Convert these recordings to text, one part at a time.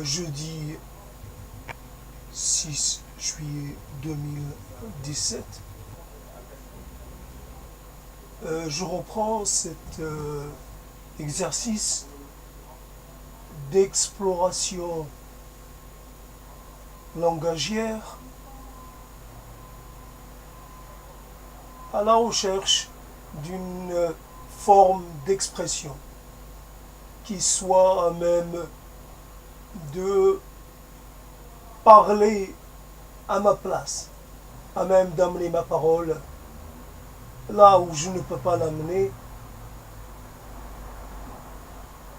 jeudi 6 juillet 2017. Je reprends cet exercice d'exploration langagière à la recherche d'une forme d'expression qui soit à même de parler à ma place, à même d'amener ma parole là où je ne peux pas l'amener,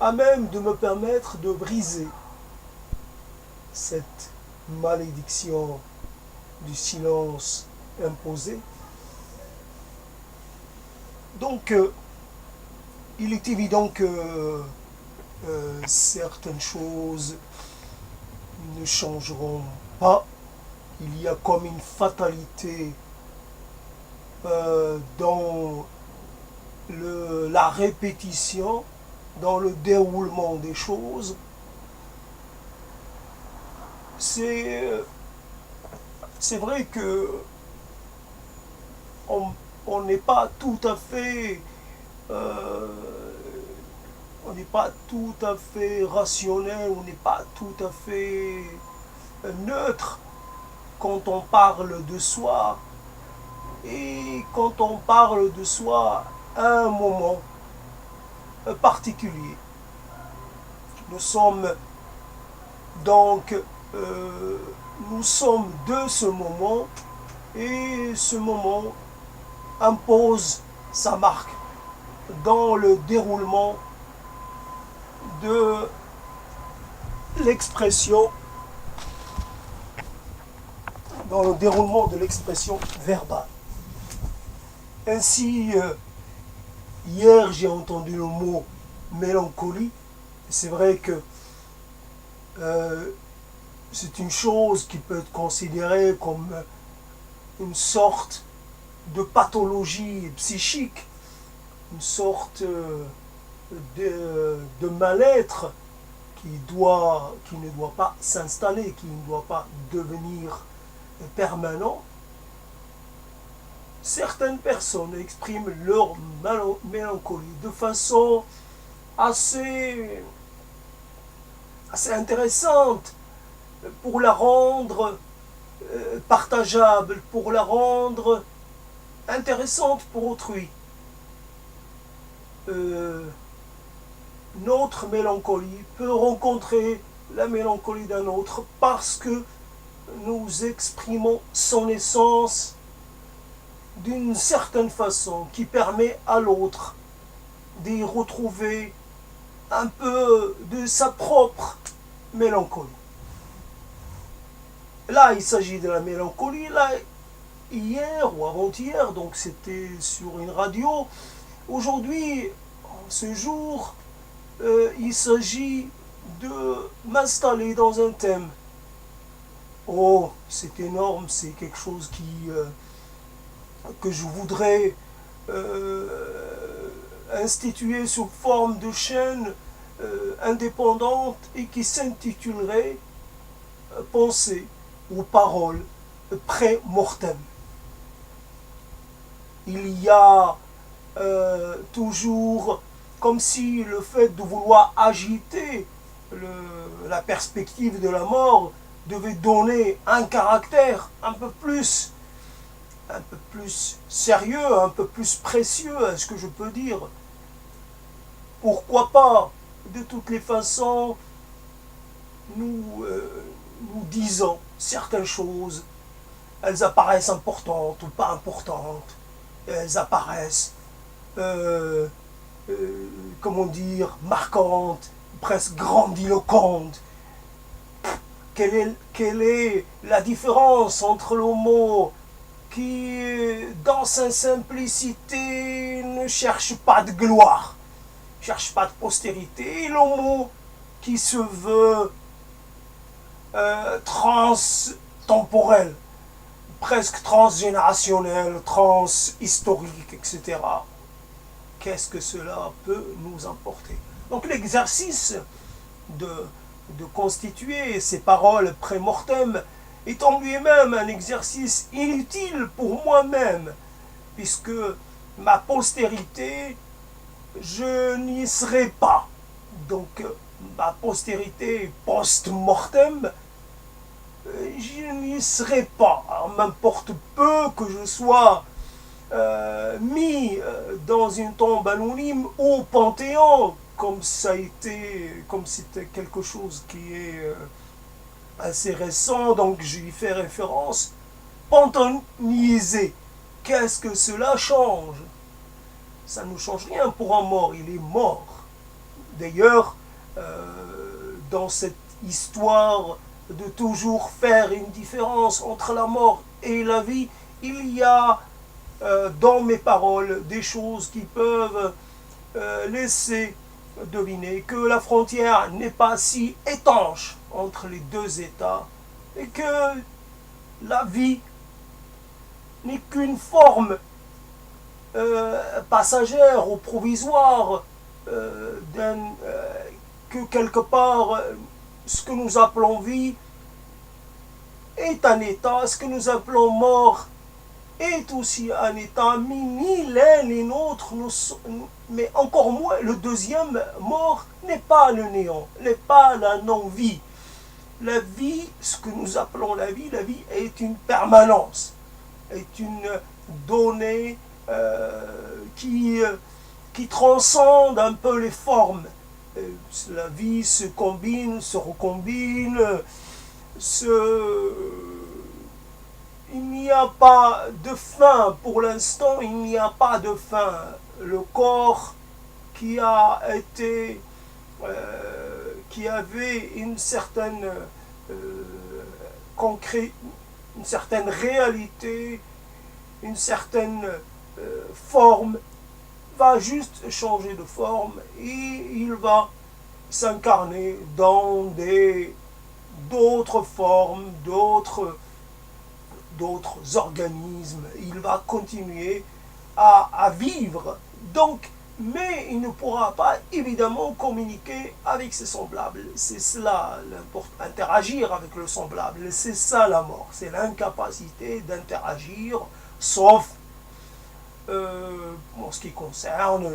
à même de me permettre de briser cette malédiction du silence imposé. Donc, il est évident que certaines choses ne changeront pas. Il y a comme une fatalité dans la répétition, dans le déroulement des choses. C'est vrai que on n'est pas tout à fait on n'est pas tout à fait rationnel, on n'est pas tout à fait neutre quand on parle de soi et quand on parle de soi à un moment particulier. Nous sommes donc nous sommes de ce moment et ce moment impose sa marque dans le déroulement de l'expression verbale. Ainsi, hier j'ai entendu le mot mélancolie. C'est vrai que c'est une chose qui peut être considérée comme une sorte de pathologie psychique, une sorte de mal-être qui ne doit pas s'installer, qui ne doit pas devenir permanent. Certaines personnes expriment leur mélancolie de façon assez intéressante pour la rendre partageable, pour la rendre intéressante pour autrui. Notre mélancolie peut rencontrer la mélancolie d'un autre parce que nous exprimons son essence d'une certaine façon qui permet à l'autre d'y retrouver un peu de sa propre mélancolie. Là, il s'agit de la mélancolie. Là, hier ou avant-hier, donc c'était sur une radio. Aujourd'hui, ce jour, il s'agit de m'installer dans un thème. Oh, c'est énorme, c'est quelque chose que je voudrais instituer sous forme de chaîne indépendante et qui s'intitulerait Pensée ou Paroles pré-mortem. Il y a toujours comme si le fait de vouloir agiter la perspective de la mort devait donner un caractère un peu plus sérieux, un peu plus précieux, est-ce que je peux dire. Pourquoi pas? De toutes les façons, nous disons certaines choses, elles apparaissent importantes ou pas importantes, elles apparaissent comment dire, marquantes, presque grandiloquentes. Quelle est la différence entre le mot qui, dans sa simplicité, ne cherche pas de gloire, ne cherche pas de postérité, et le mot qui se veut transtemporel, presque transgénérationnel, transhistorique, etc. Qu'est-ce que cela peut nous apporter? Donc l'exercice de constituer ces paroles pré-mortem est en lui-même un exercice inutile pour moi-même, puisque ma postérité, je n'y serai pas. Donc, ma postérité post-mortem, je n'y serai pas. Alors, m'importe peu que je sois mis dans une tombe anonyme au Panthéon, comme c'était quelque chose qui est assez récent, donc j'y fais référence. Panthéonisé, qu'est-ce que cela change? Ça ne change rien pour un mort, il est mort. D'ailleurs, dans cette histoire de toujours faire une différence entre la mort et la vie, il y a dans mes paroles des choses qui peuvent laisser deviner que la frontière n'est pas si étanche entre les deux États et que la vie n'est qu'une forme passagère ou provisoire que quelque part ce que nous appelons vie est un état, ce que nous appelons mort est aussi un état, mais ni l'un ni l'autre, mais encore moins le deuxième mort n'est pas le néant, n'est pas la non-vie. La vie, ce que nous appelons la vie est une permanence, est une donnée qui transcende un peu les formes. La vie se combine, se recombine, il n'y a pas de fin pour l'instant, il n'y a pas de fin. Le corps qui avait une certaine une certaine réalité, une certaine forme, va juste changer de forme et il va s'incarner dans d'autres formes, d'autres organismes. Il va continuer à vivre. Donc, mais il ne pourra pas évidemment communiquer avec ses semblables. C'est cela l'important, interagir avec le semblable. C'est ça la mort. C'est l'incapacité d'interagir, sauf en ce qui concerne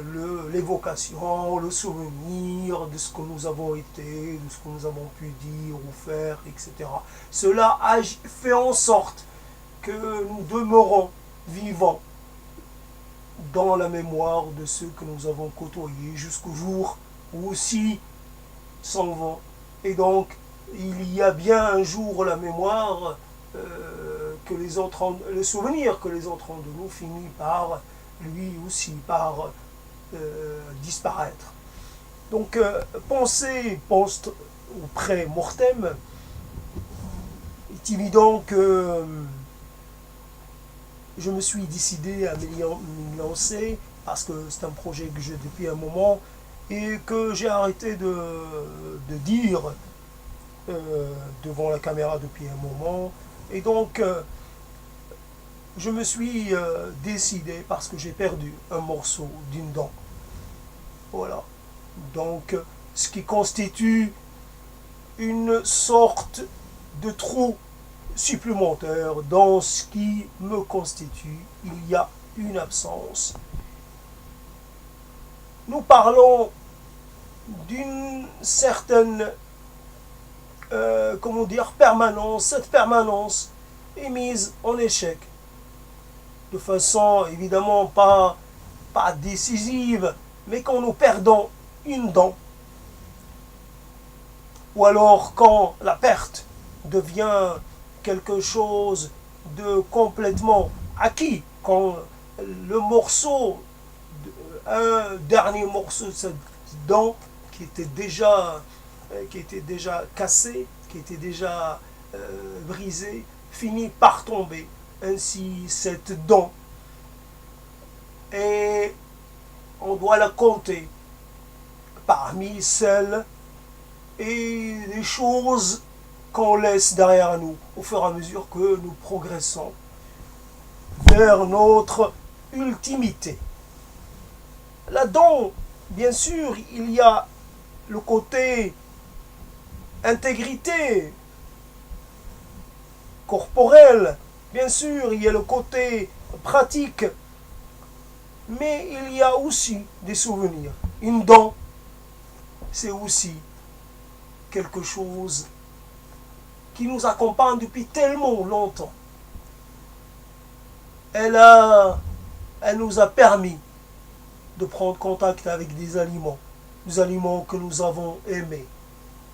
l'évocation, le souvenir de ce que nous avons été, de ce que nous avons pu dire ou faire, etc. Cela fait en sorte que nous demeurons vivants dans la mémoire de ceux que nous avons côtoyés jusqu'au jour où aussi s'en vont. Et donc, il y a bien un jour la mémoire que les autres le souvenir que les autres ont de nous finit par lui aussi par disparaître. Donc penser post ou pré-mortem, est évident que je me suis décidé à m'y lancer parce que c'est un projet que j'ai depuis un moment et que j'ai arrêté de dire devant la caméra depuis un moment. Et donc, je me suis décidé parce que j'ai perdu un morceau d'une dent. Voilà. Donc, ce qui constitue une sorte de trou supplémentaire dans ce qui me constitue. Il y a une absence. Nous parlons d'une certaine permanence. Cette permanence est mise en échec de façon évidemment pas décisive, mais quand nous perdons une dent, ou alors quand la perte devient quelque chose de complètement acquis, quand le morceau, un dernier morceau de cette dent qui était déjà cassé, qui était déjà brisé, finit par tomber. Ainsi, cette dent, et on doit la compter parmi celles et les choses qu'on laisse derrière nous au fur et à mesure que nous progressons vers notre ultimité. Là-dedans, bien sûr, il y a le côté intégrité corporelle. Bien sûr, il y a le côté pratique, mais il y a aussi des souvenirs. Une dent, c'est aussi quelque chose qui nous accompagne depuis tellement longtemps. Elle nous a permis de prendre contact avec des aliments que nous avons aimés,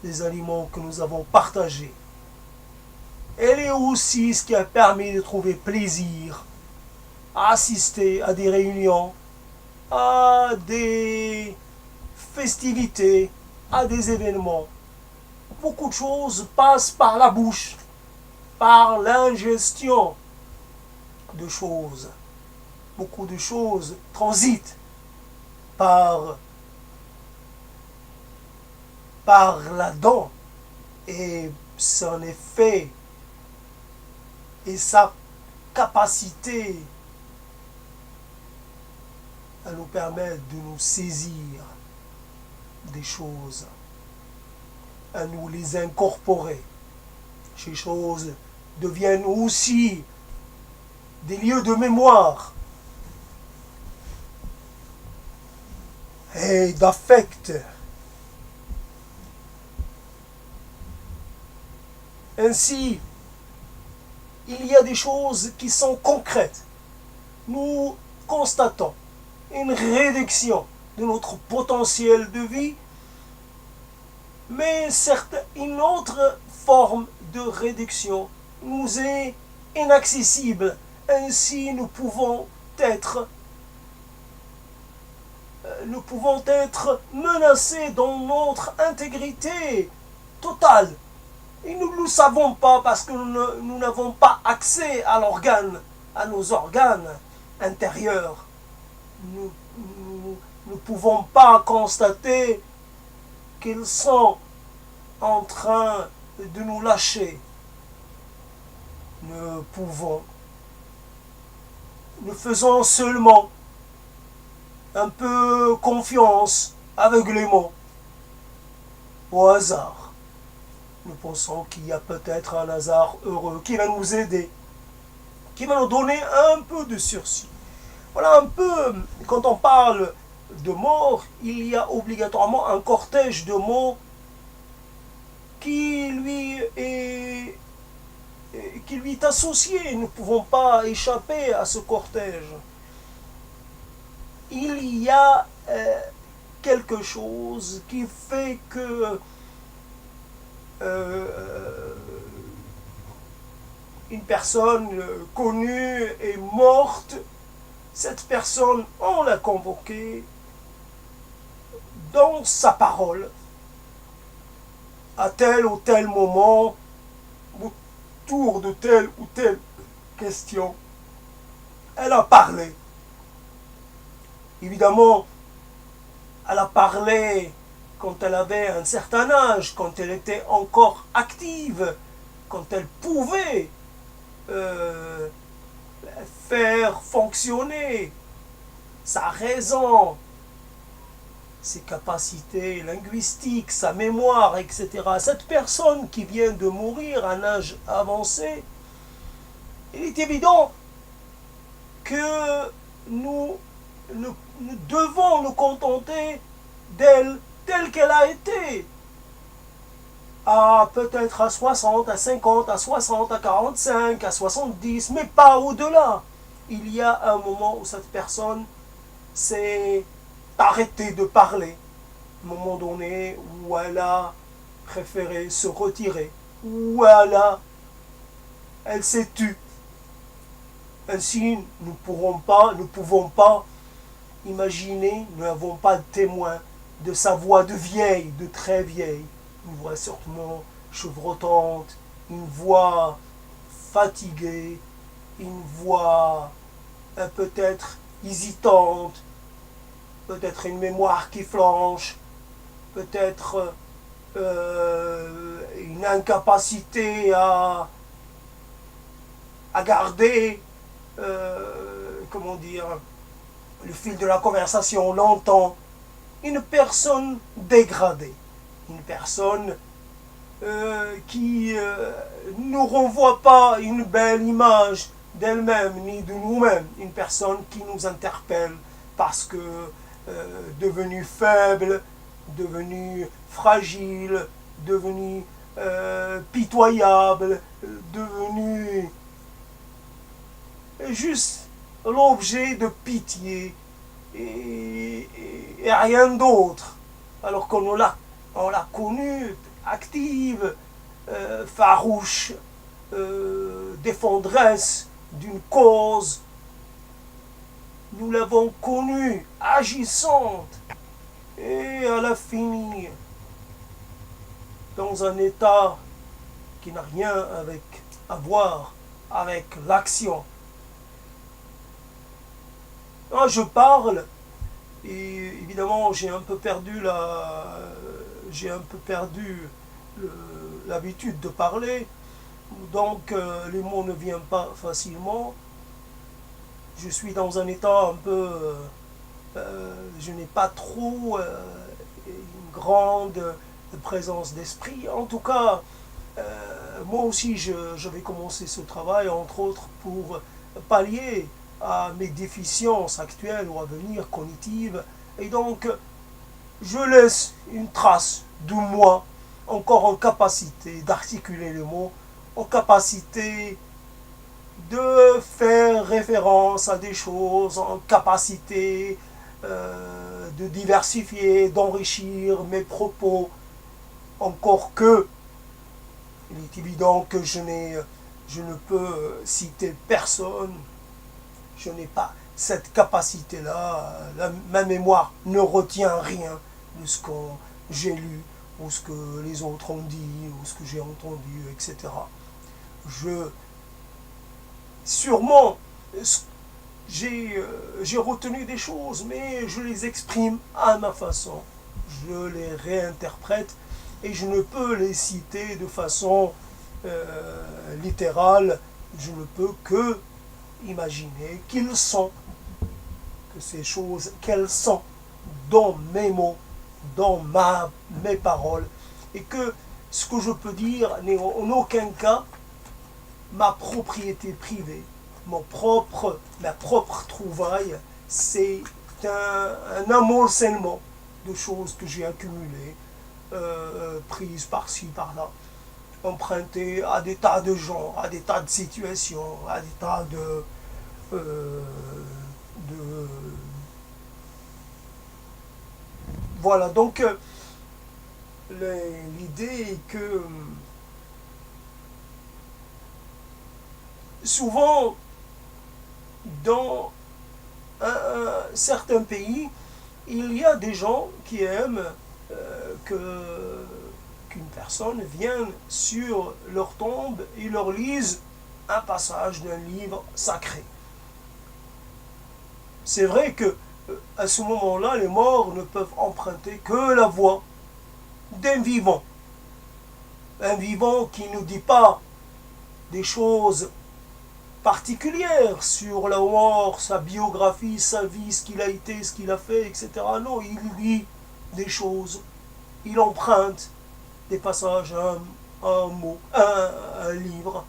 des aliments que nous avons partagés. Elle est aussi ce qui a permis de trouver plaisir à assister à des réunions, à des festivités, à des événements. Beaucoup de choses passent par la bouche, par l'ingestion de choses. Beaucoup de choses transitent par la dent et son effet et sa capacité à nous permettre de nous saisir des choses, à nous les incorporer. Ces choses deviennent aussi des lieux de mémoire et d'affect. Ainsi, il y a des choses qui sont concrètes. Nous constatons une réduction de notre potentiel de vie, mais une autre forme de réduction nous est inaccessible. Ainsi, nous pouvons être menacés dans notre intégrité totale. Et nous ne le savons pas parce que nous n'avons pas accès à nos organes intérieurs. Nous ne pouvons pas constater qu'ils sont en train de nous lâcher. Nous faisons seulement un peu confiance aveuglément au hasard. Nous pensons qu'il y a peut-être un hasard heureux qui va nous aider, qui va nous donner un peu de sursis. Voilà un peu, quand on parle de mort, il y a obligatoirement un cortège de mots qui lui est associé. Nous ne pouvons pas échapper à ce cortège. Il y a quelque chose qui fait que une personne connue est morte. Cette personne, on l'a convoquée dans sa parole à tel ou tel moment, autour de telle ou telle question. Elle a parlé. Évidemment, elle a parlé quand elle avait un certain âge, quand elle était encore active, quand elle pouvait faire fonctionner sa raison, ses capacités linguistiques, sa mémoire, etc. Cette personne qui vient de mourir à un âge avancé, il est évident que nous devons nous contenter d'elle telle qu'elle a été, peut-être à 60, à 50, à 60, à 45, à 70, mais pas au-delà. Il y a un moment où cette personne s'est arrêtée de parler, un moment donné où elle a préféré se retirer, où elle s'est tue. Ainsi, nous ne pouvons pas imaginer, nous n'avons pas de témoin de sa voix de vieille, de très vieille, une voix certainement chevrotante, une voix fatiguée, une voix peut-être hésitante, peut-être une mémoire qui flanche, peut-être une incapacité à garder, le fil de la conversation longtemps. Une personne dégradée, une personne qui ne renvoie pas une belle image d'elle-même ni de nous-mêmes, une personne qui nous interpelle parce que devenue faible, devenue fragile, devenue pitoyable, devenue juste l'objet de pitié et rien d'autre. Alors on l'a connue active, farouche, défendresse d'une cause. Nous l'avons connue agissante et elle a fini dans un état qui n'a rien à voir avec l'action. Là, je parle et évidemment j'ai un peu perdu l'habitude de parler, donc les mots ne viennent pas facilement. Je suis dans un état un peu, je n'ai pas trop une grande présence d'esprit. En tout cas, moi aussi je vais commencer ce travail, entre autres pour pallier à mes déficiences actuelles ou à venir cognitives. Et donc, je laisse une trace de moi encore en capacité d'articuler les mots, en capacité de faire référence à des choses, en capacité de diversifier, d'enrichir mes propos, encore que il est évident que je ne peux citer personne, je n'ai pas cette capacité-là, ma mémoire ne retient rien de ce que j'ai lu, ou ce que les autres ont dit, ou ce que j'ai entendu, etc. Sûrement, j'ai retenu des choses, mais je les exprime à ma façon. Je les réinterprète et je ne peux les citer de façon littérale. Je ne peux que imaginer qu'ils sont, que ces choses, qu'elles sont dans mes mots, dans mes paroles, et que ce que je peux dire n'est en aucun cas ma propriété privée, ma propre trouvaille. C'est un amoncellement de choses que j'ai accumulées, prises par-ci, par-là, empruntées à des tas de gens, à des tas de situations, à des tas voilà, donc l'idée est que souvent, dans certains pays, il y a des gens qui aiment qu'une personne vienne sur leur tombe et leur lise un passage d'un livre sacré. C'est vrai que à ce moment-là, les morts ne peuvent emprunter que la voix d'un vivant. Un vivant qui ne dit pas des choses particulière sur la mort, sa biographie, sa vie, ce qu'il a été, ce qu'il a fait, etc. Non, il lit des choses, il emprunte des passages à un mot, à un livre,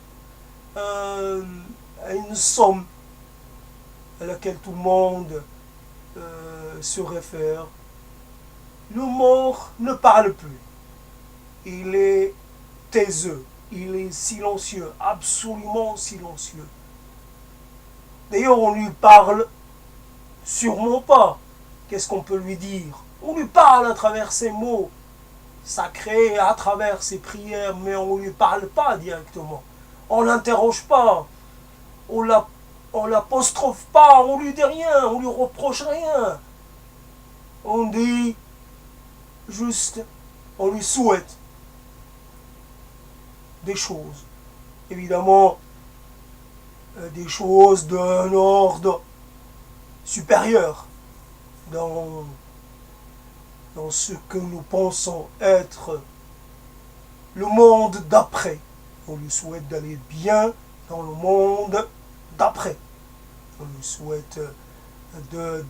à une somme à laquelle tout le monde se réfère. Le mort ne parle plus. Il est taiseux, il est silencieux, absolument silencieux. D'ailleurs, on lui parle sûrement pas. Qu'est-ce qu'on peut lui dire? On lui parle à travers ses mots sacrés, à travers ses prières, mais on ne lui parle pas directement. On ne l'interroge pas. On l'apostrophe pas, on lui dit rien, on lui reproche rien. On dit juste, on lui souhaite des choses. Évidemment, des choses d'un ordre supérieur dans ce que nous pensons être le monde d'après. On lui souhaite d'aller bien dans le monde d'après. On lui souhaite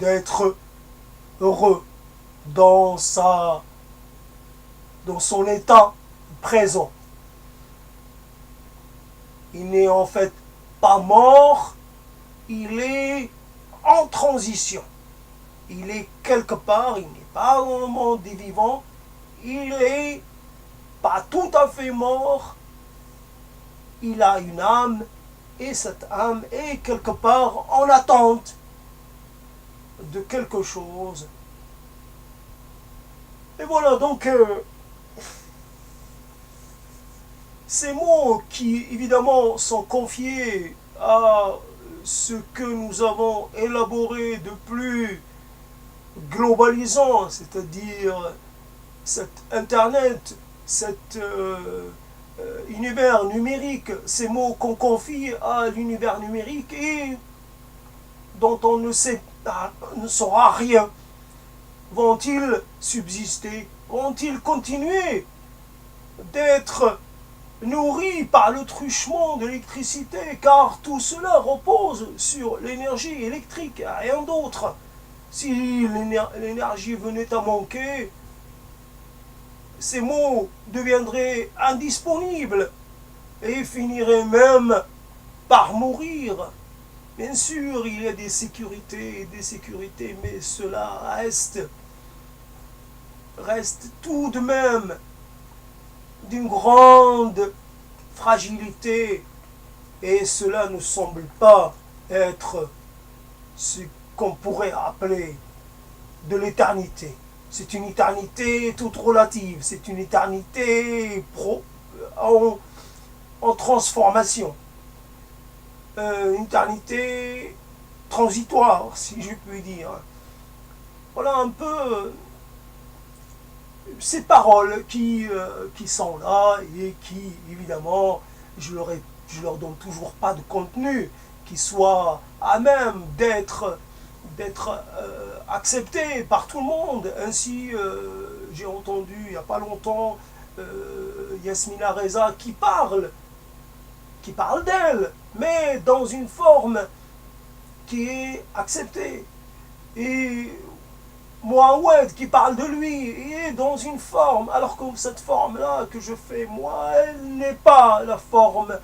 d'être heureux dans son état présent. Il n'est en fait pas mort, il est en transition. Il est quelque part, il n'est pas dans le monde des vivants, il est pas tout à fait mort, il a une âme, et cette âme est quelque part en attente de quelque chose. Et voilà, donc ces mots qui évidemment sont confiés à ce que nous avons élaboré de plus globalisant, c'est-à-dire cet Internet, cet univers numérique, ces mots qu'on confie à l'univers numérique et dont on ne saura rien. Vont-ils subsister? Vont-ils continuer d'être nourris par le truchement de l'électricité? Car tout cela repose sur l'énergie électrique, rien d'autre. Si l'énergie venait à manquer, ces mots deviendraient indisponibles et finiraient même par mourir. Bien sûr, il y a des sécurités, mais cela reste tout de même d'une grande fragilité et cela ne semble pas être ce qu'on pourrait appeler de l'éternité. C'est une éternité toute relative, c'est une éternité en transformation, une éternité transitoire, si je puis dire. Voilà un peu ces paroles qui sont là et qui, évidemment, je leur donne toujours pas de contenu qui soit à même d'être accepté par tout le monde. Ainsi, j'ai entendu il n'y a pas longtemps Yasmina Reza qui parle d'elle, mais dans une forme qui est acceptée. Et Mohamed qui parle de lui est dans une forme, alors que cette forme-là que je fais, moi, elle n'est pas la forme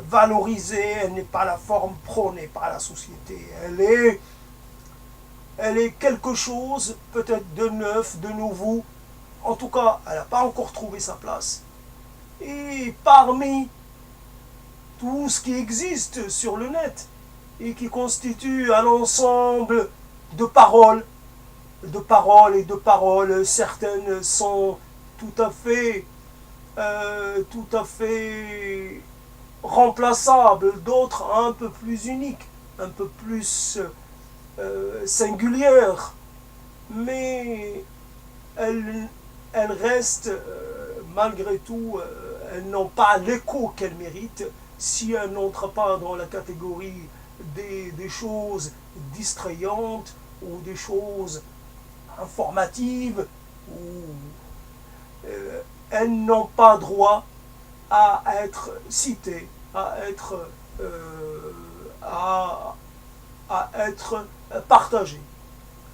valorisée, elle n'est pas la forme prônée par la société. Elle est quelque chose peut-être de neuf, de nouveau. En tout cas, elle n'a pas encore trouvé sa place. Et parmi tout ce qui existe sur le net et qui constitue un ensemble de paroles, certaines sont tout à fait remplaçables, d'autres un peu plus uniques, un peu plus singulières, mais elles restent malgré tout, elles n'ont pas l'écho qu'elles méritent si elles n'entrent pas dans la catégorie des choses distrayantes ou des choses informatives, ou elles n'ont pas droit à être citées, à être partagées.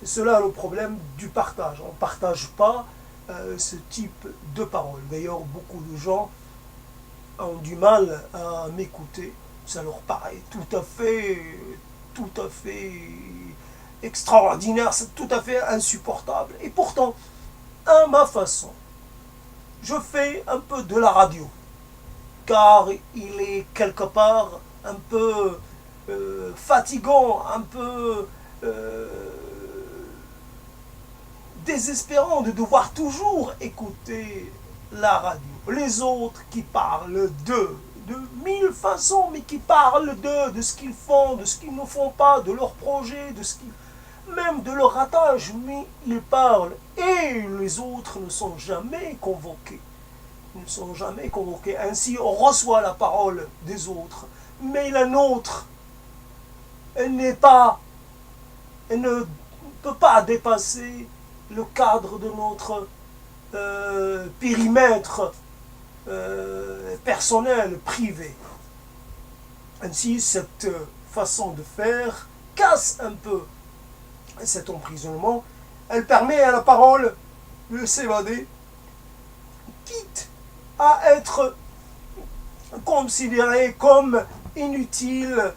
Et cela est le problème du partage. On ne partage pas ce type de paroles. D'ailleurs, beaucoup de gens ont du mal à m'écouter. Ça leur paraît tout à fait extraordinaire, c'est tout à fait insupportable. Et pourtant, à ma façon, je fais un peu de la radio, car il est quelque part un peu fatigant, un peu désespérant de devoir toujours écouter la radio. Les autres qui parlent de mille façons, mais qui parlent de ce qu'ils font, de ce qu'ils ne font pas, de leurs projets, même de leur attache, mais ils parlent. Et les autres ne sont jamais convoqués. Ils ne sont jamais convoqués. Ainsi, on reçoit la parole des autres. Mais la nôtre, elle ne peut pas dépasser le cadre de notre périmètre personnel, privé. Ainsi, cette façon de faire casse un peu cet emprisonnement. Elle permet à la parole de s'évader, quitte à être considérée comme inutile,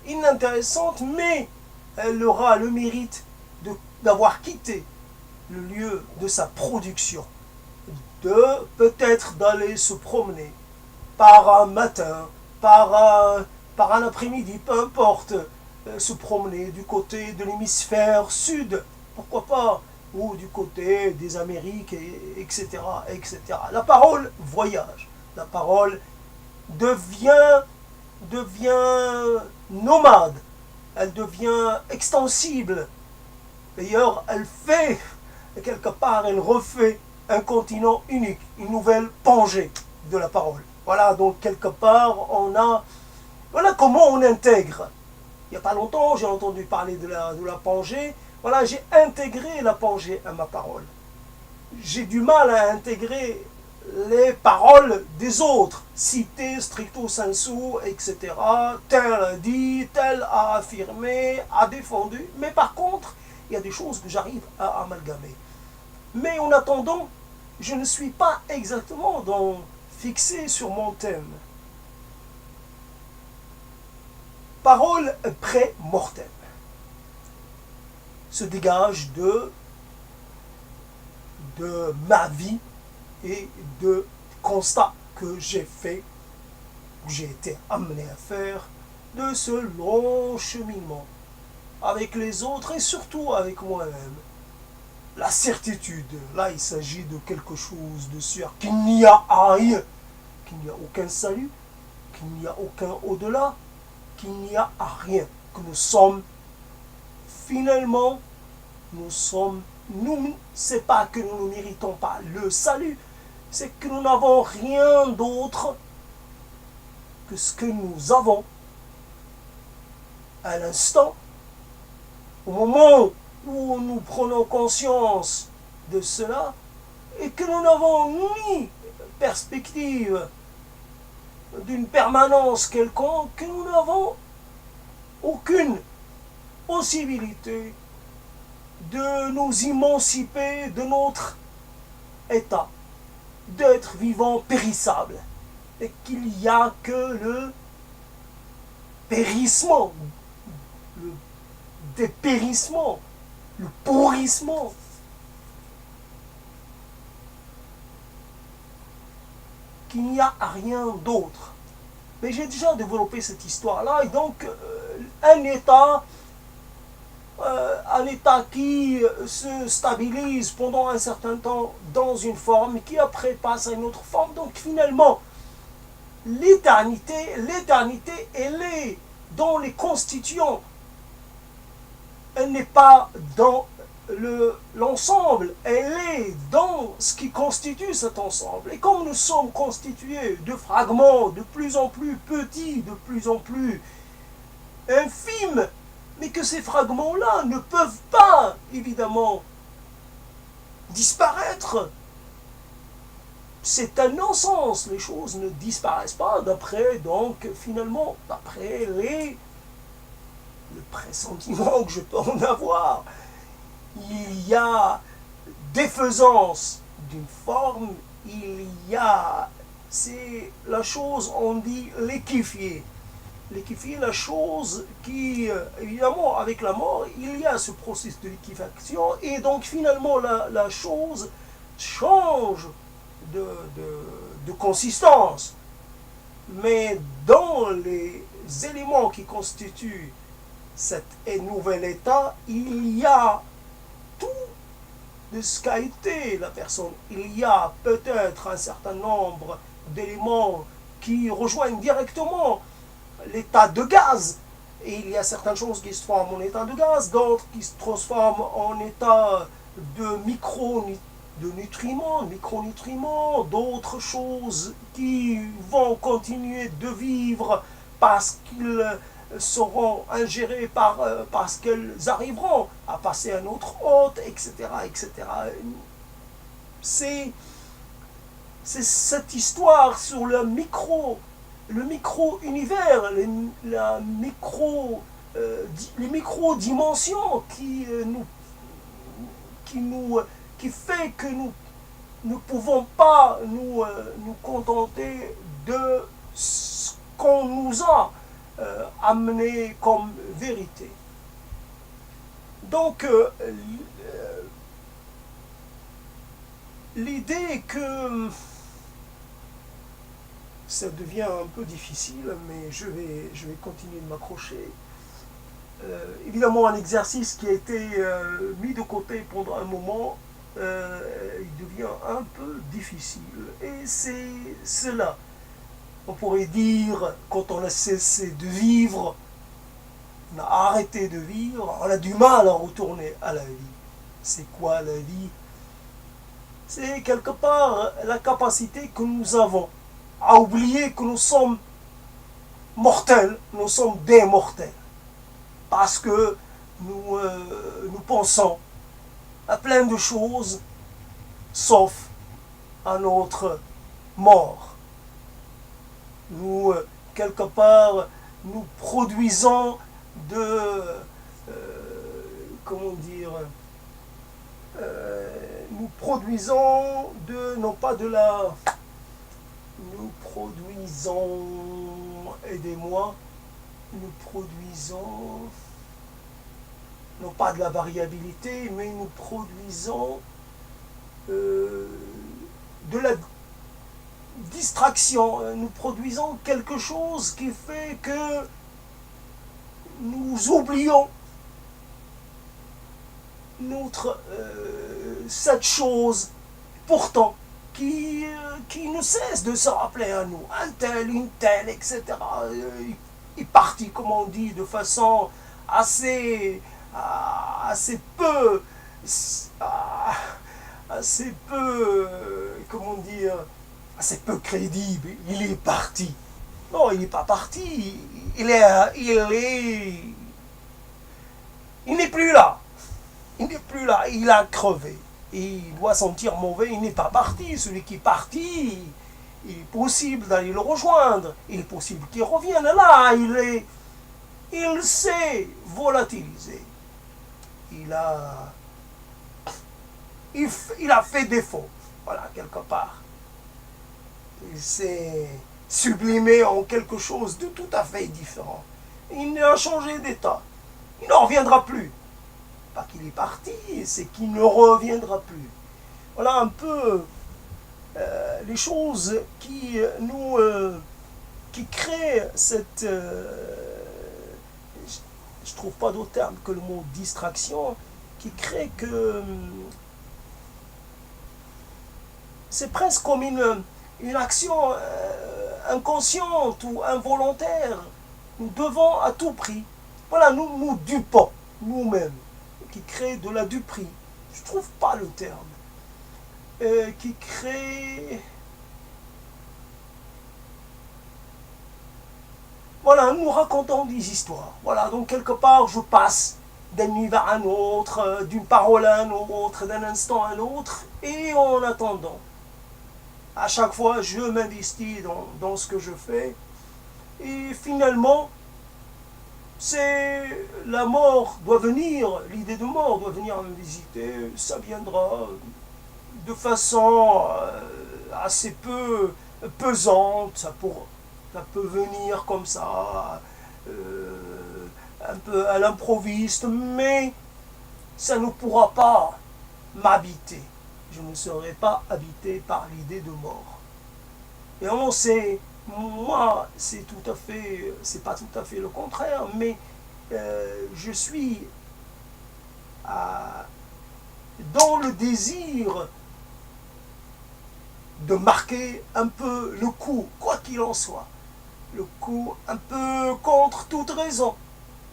inintéressante, mais elle aura le mérite d'avoir quitté le lieu de sa production, de peut-être d'aller se promener par un matin, par un après-midi, peu importe, se promener du côté de l'hémisphère sud, pourquoi pas, ou du côté des Amériques, etc., etc. La parole voyage, la parole devient nomade, elle devient extensible. D'ailleurs, elle fait, quelque part, elle refait un continent unique, une nouvelle Pangée de la parole. Voilà, donc quelque part, voilà comment on intègre. Il n'y a pas longtemps, j'ai entendu parler de la Pangée. Voilà, j'ai intégré la Pangée à ma parole. J'ai du mal à intégrer les paroles des autres, citer stricto sensu, etc. Tel a dit, tel a affirmé, a défendu. Mais par contre, il y a des choses que j'arrive à amalgamer. Mais en attendant, je ne suis pas exactement fixé sur mon thème. Parole pré-mortem se dégage de ma vie et de constats que j'ai fait, que j'ai été amené à faire, de ce long cheminement avec les autres et surtout avec moi-même. La certitude, là il s'agit de quelque chose de sûr, qu'il n'y a rien, qu'il n'y a aucun salut, qu'il n'y a aucun au-delà, qu'il n'y a rien, que nous sommes finalement, c'est pas que nous ne méritons pas le salut, c'est que nous n'avons rien d'autre que ce que nous avons à l'instant, au moment où nous prenons conscience de cela, et que nous n'avons ni perspective d'une permanence quelconque, que nous n'avons aucune possibilité de nous émanciper de notre état d'être vivant périssable, et qu'il n'y a que le périssement, le dépérissement, le pourrissement, qu'il n'y a rien d'autre. Mais j'ai déjà développé cette histoire-là, et donc un état qui se stabilise pendant un certain temps dans une forme, qui après passe à une autre forme. Donc finalement, l'éternité, elle est dans les constituants. Elle n'est pas dans l'ensemble, elle est dans ce qui constitue cet ensemble. Et comme nous sommes constitués de fragments de plus en plus petits, de plus en plus infimes, mais que ces fragments-là ne peuvent pas, évidemment, disparaître. C'est un non-sens, les choses ne disparaissent pas d'après le pressentiment que je peux en avoir. Il y a défaisance d'une forme, c'est la chose, on dit l'équifier. L'équifier, la chose qui, évidemment, avec la mort, il y a ce processus de liquéfaction, et donc finalement la chose change de consistance. Mais dans les éléments qui constituent cet nouvel état, il y a tout de ce qu'a été la personne. Il y a peut-être un certain nombre d'éléments qui rejoignent directement l'état de gaz. Et il y a certaines choses qui se transforment en état de gaz, d'autres qui se transforment en état de micronutriments, d'autres choses qui vont continuer de vivre parce qu'ils seront ingérés parce qu'elles arriveront à passer à un autre hôte, etc., etc. C'est cette histoire sur le micro-univers, les micro-dimensions qui fait que nous ne pouvons pas nous contenter de ce qu'on nous a amené comme vérité. Donc, l'idée que ça devient un peu difficile, mais je vais continuer de m'accrocher. Évidemment, un exercice qui a été mis de côté pendant un moment, il devient un peu difficile. Et c'est cela. On pourrait dire, quand on a cessé de vivre, on a arrêté de vivre, on a du mal à retourner à la vie. C'est quoi la vie? C'est quelque part la capacité que nous avons à oublier que nous sommes mortels, nous sommes des mortels. Parce que nous pensons à plein de choses, sauf à notre mort. Nous, quelque part, nous produisons comment dire, nous produisons non pas de la, nous produisons, aidez-moi, nous produisons, non pas de la variabilité, mais nous produisons de la distraction, nous produisons quelque chose qui fait que nous oublions cette chose pourtant qui ne cesse de se rappeler à nous, un tel, une telle, etc. Il est parti, comme on dit, de façon assez peu, comment dire, assez peu crédible. Il est parti. Non, il n'est pas parti. Il n'est plus là. Il n'est plus là. Il a crevé. Et il doit sentir mauvais. Il n'est pas parti. Celui qui est parti, il est possible d'aller le rejoindre. Il est possible qu'il revienne là. Il s'est volatilisé. Il a fait défaut. Voilà, quelque part. Il s'est sublimé en quelque chose de tout à fait différent. Il a changé d'état. Il ne reviendra plus. Pas qu'il est parti, c'est qu'il ne reviendra plus. Voilà un peu les choses qui qui créent cette... je trouve pas d'autre terme que le mot distraction, qui crée que c'est presque comme une action inconsciente ou involontaire. Nous devons à tout prix, voilà, nous dupons nous-mêmes, qui crée de la duperie. Je ne trouve pas le terme. Qui crée... Voilà, nous racontons des histoires. Voilà, donc quelque part, je passe d'un univers à un autre, d'une parole à un autre, d'un instant à un autre, et en attendant, à chaque fois, je m'investis dans ce que je fais, et finalement, c'est la mort doit venir, l'idée de mort doit venir me visiter, ça viendra de façon assez peu pesante, ça peut venir comme ça, un peu à l'improviste, mais ça ne pourra pas m'habiter. Je ne serai pas habité par l'idée de mort. Et on sait, moi, c'est pas tout à fait le contraire, mais je suis dans le désir de marquer un peu le coup, quoi qu'il en soit. Le coup un peu contre toute raison.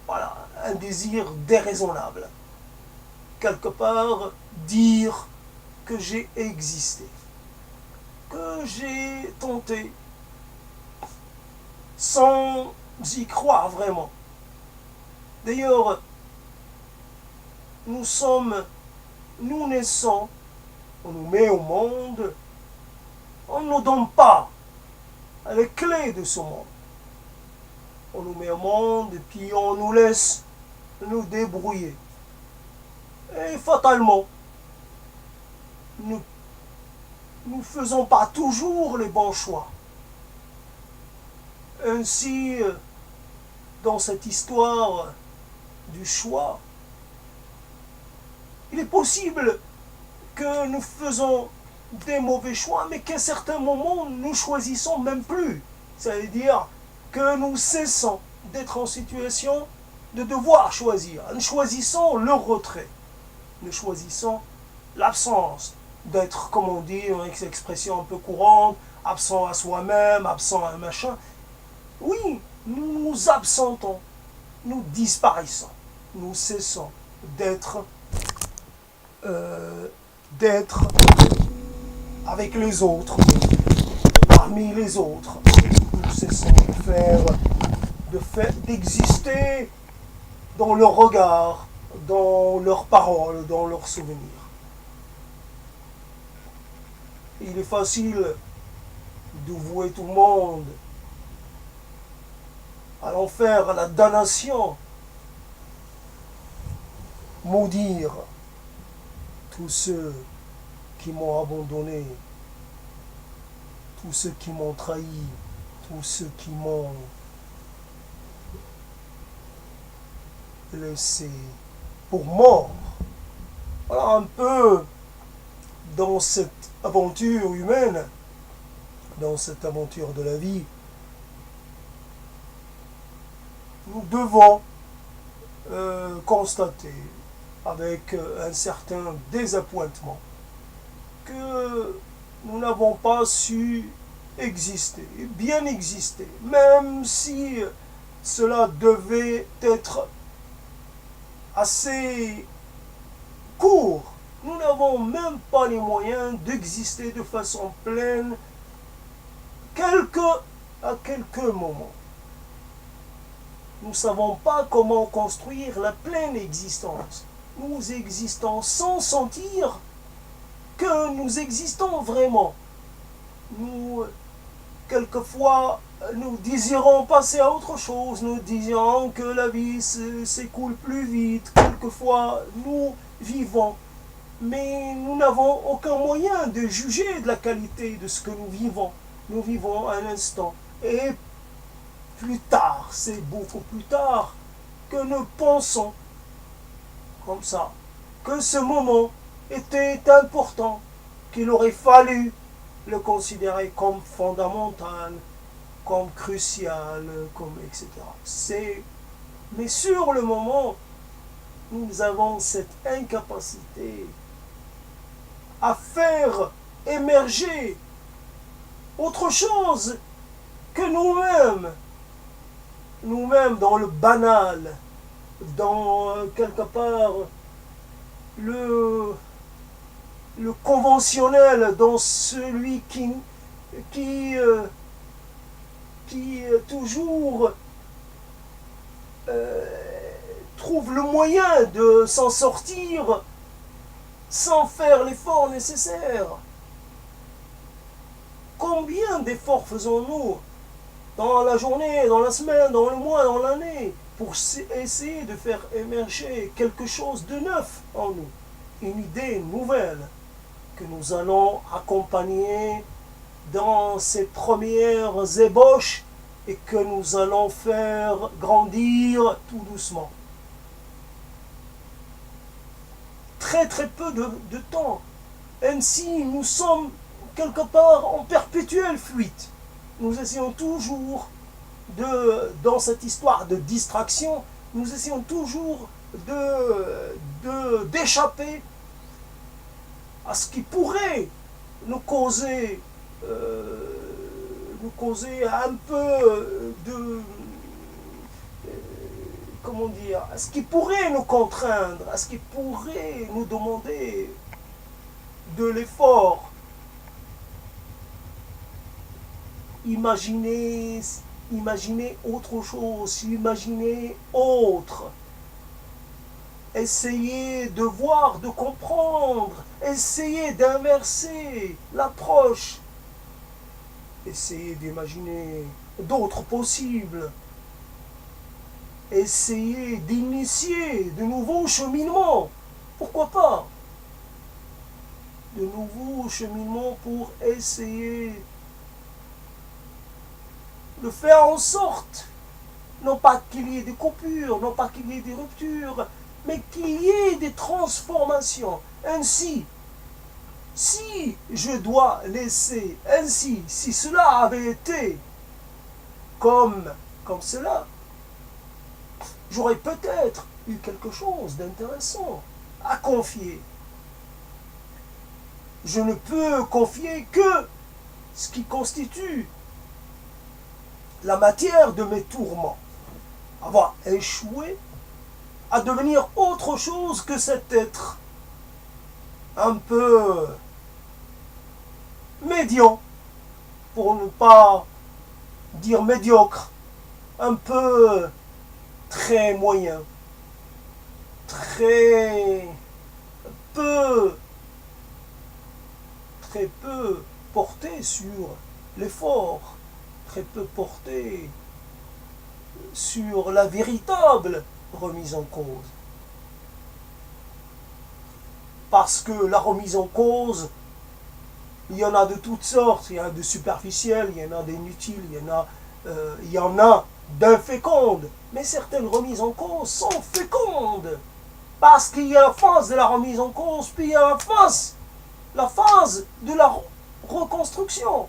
Voilà, un désir déraisonnable. Quelque part, dire que j'ai existé, que j'ai tenté, sans y croire vraiment. D'ailleurs, nous naissons, on nous met au monde, on ne nous donne pas les clés de ce monde. On nous met au monde et puis on nous laisse nous débrouiller. Et fatalement, nous nous ne faisons pas toujours les bons choix. Ainsi, dans cette histoire du choix, il est possible que nous faisons des mauvais choix, mais qu'à certains moments, nous choisissons même plus. C'est-à-dire que nous cessons d'être en situation de devoir choisir. Nous choisissons le retrait. Nous choisissons l'absence d'être, comme on dit, avec cette expression un peu courante, absent à soi-même, absent à un machin. Oui, nous nous absentons, nous disparaissons, nous cessons d'être avec les autres, parmi les autres. Nous cessons d'exister dans leur regard, dans leurs paroles, dans leurs souvenirs. Il est facile de vouer tout le monde à l'enfer, à la damnation, maudire tous ceux qui m'ont abandonné, tous ceux qui m'ont trahi, tous ceux qui m'ont laissé pour mort. Voilà un peu dans cette aventure humaine, dans cette aventure de la vie, nous devons constater avec un certain désappointement que nous n'avons pas su exister, bien exister, même si cela devait être assez court. Nous n'avons même pas les moyens d'exister de façon pleine à quelques moments. Nous ne savons pas comment construire la pleine existence. Nous existons sans sentir que nous existons vraiment. Nous, quelquefois, nous désirons passer à autre chose. Nous disons que la vie s'écoule plus vite. Quelquefois, nous vivons. Mais nous n'avons aucun moyen de juger de la qualité de ce que nous vivons. Nous vivons un instant. Et plus tard, c'est beaucoup plus tard, que nous pensons comme ça, que ce moment était important, qu'il aurait fallu le considérer comme fondamental, comme crucial, comme etc. Mais sur le moment, nous avons cette incapacité à faire émerger autre chose que nous-mêmes. Nous-mêmes dans le banal, dans quelque part le conventionnel, dans celui qui toujours trouve le moyen de s'en sortir sans faire l'effort nécessaire. Combien d'efforts faisons-nous dans la journée, dans la semaine, dans le mois, dans l'année, pour essayer de faire émerger quelque chose de neuf en nous, une idée nouvelle que nous allons accompagner dans ces premières ébauches et que nous allons faire grandir tout doucement. Très très peu de temps. Ainsi, nous sommes quelque part en perpétuelle fuite. Nous essayons toujours dans cette histoire de distraction, nous essayons toujours d'échapper à ce qui pourrait nous causer un peu de, comment dire, à ce qui pourrait nous contraindre, à ce qui pourrait nous demander de l'effort. Imaginez autre chose, imaginez autre. Essayez de voir, de comprendre, essayez d'inverser l'approche. Essayez d'imaginer d'autres possibles. Essayez d'initier de nouveaux cheminements. Pourquoi pas? de nouveaux cheminements pour essayer de faire en sorte, non pas qu'il y ait des coupures, non pas qu'il y ait des ruptures, mais qu'il y ait des transformations. Ainsi, si je dois laisser, ainsi, si cela avait été comme cela, j'aurais peut-être eu quelque chose d'intéressant à confier. Je ne peux confier que ce qui constitue la matière de mes tourments. Avoir échoué à devenir autre chose que cet être un peu médian, pour ne pas dire médiocre, un peu très moyen, très peu porté sur l'effort, très peu porté sur la véritable remise en cause. Parce que la remise en cause, il y en a de toutes sortes, il y en a de superficielles, il y en a d'inutiles, il y en a d'infécondes. Mais certaines remises en cause sont fécondes. Parce qu'il y a la phase de la remise en cause, puis il y a la phase de la reconstruction.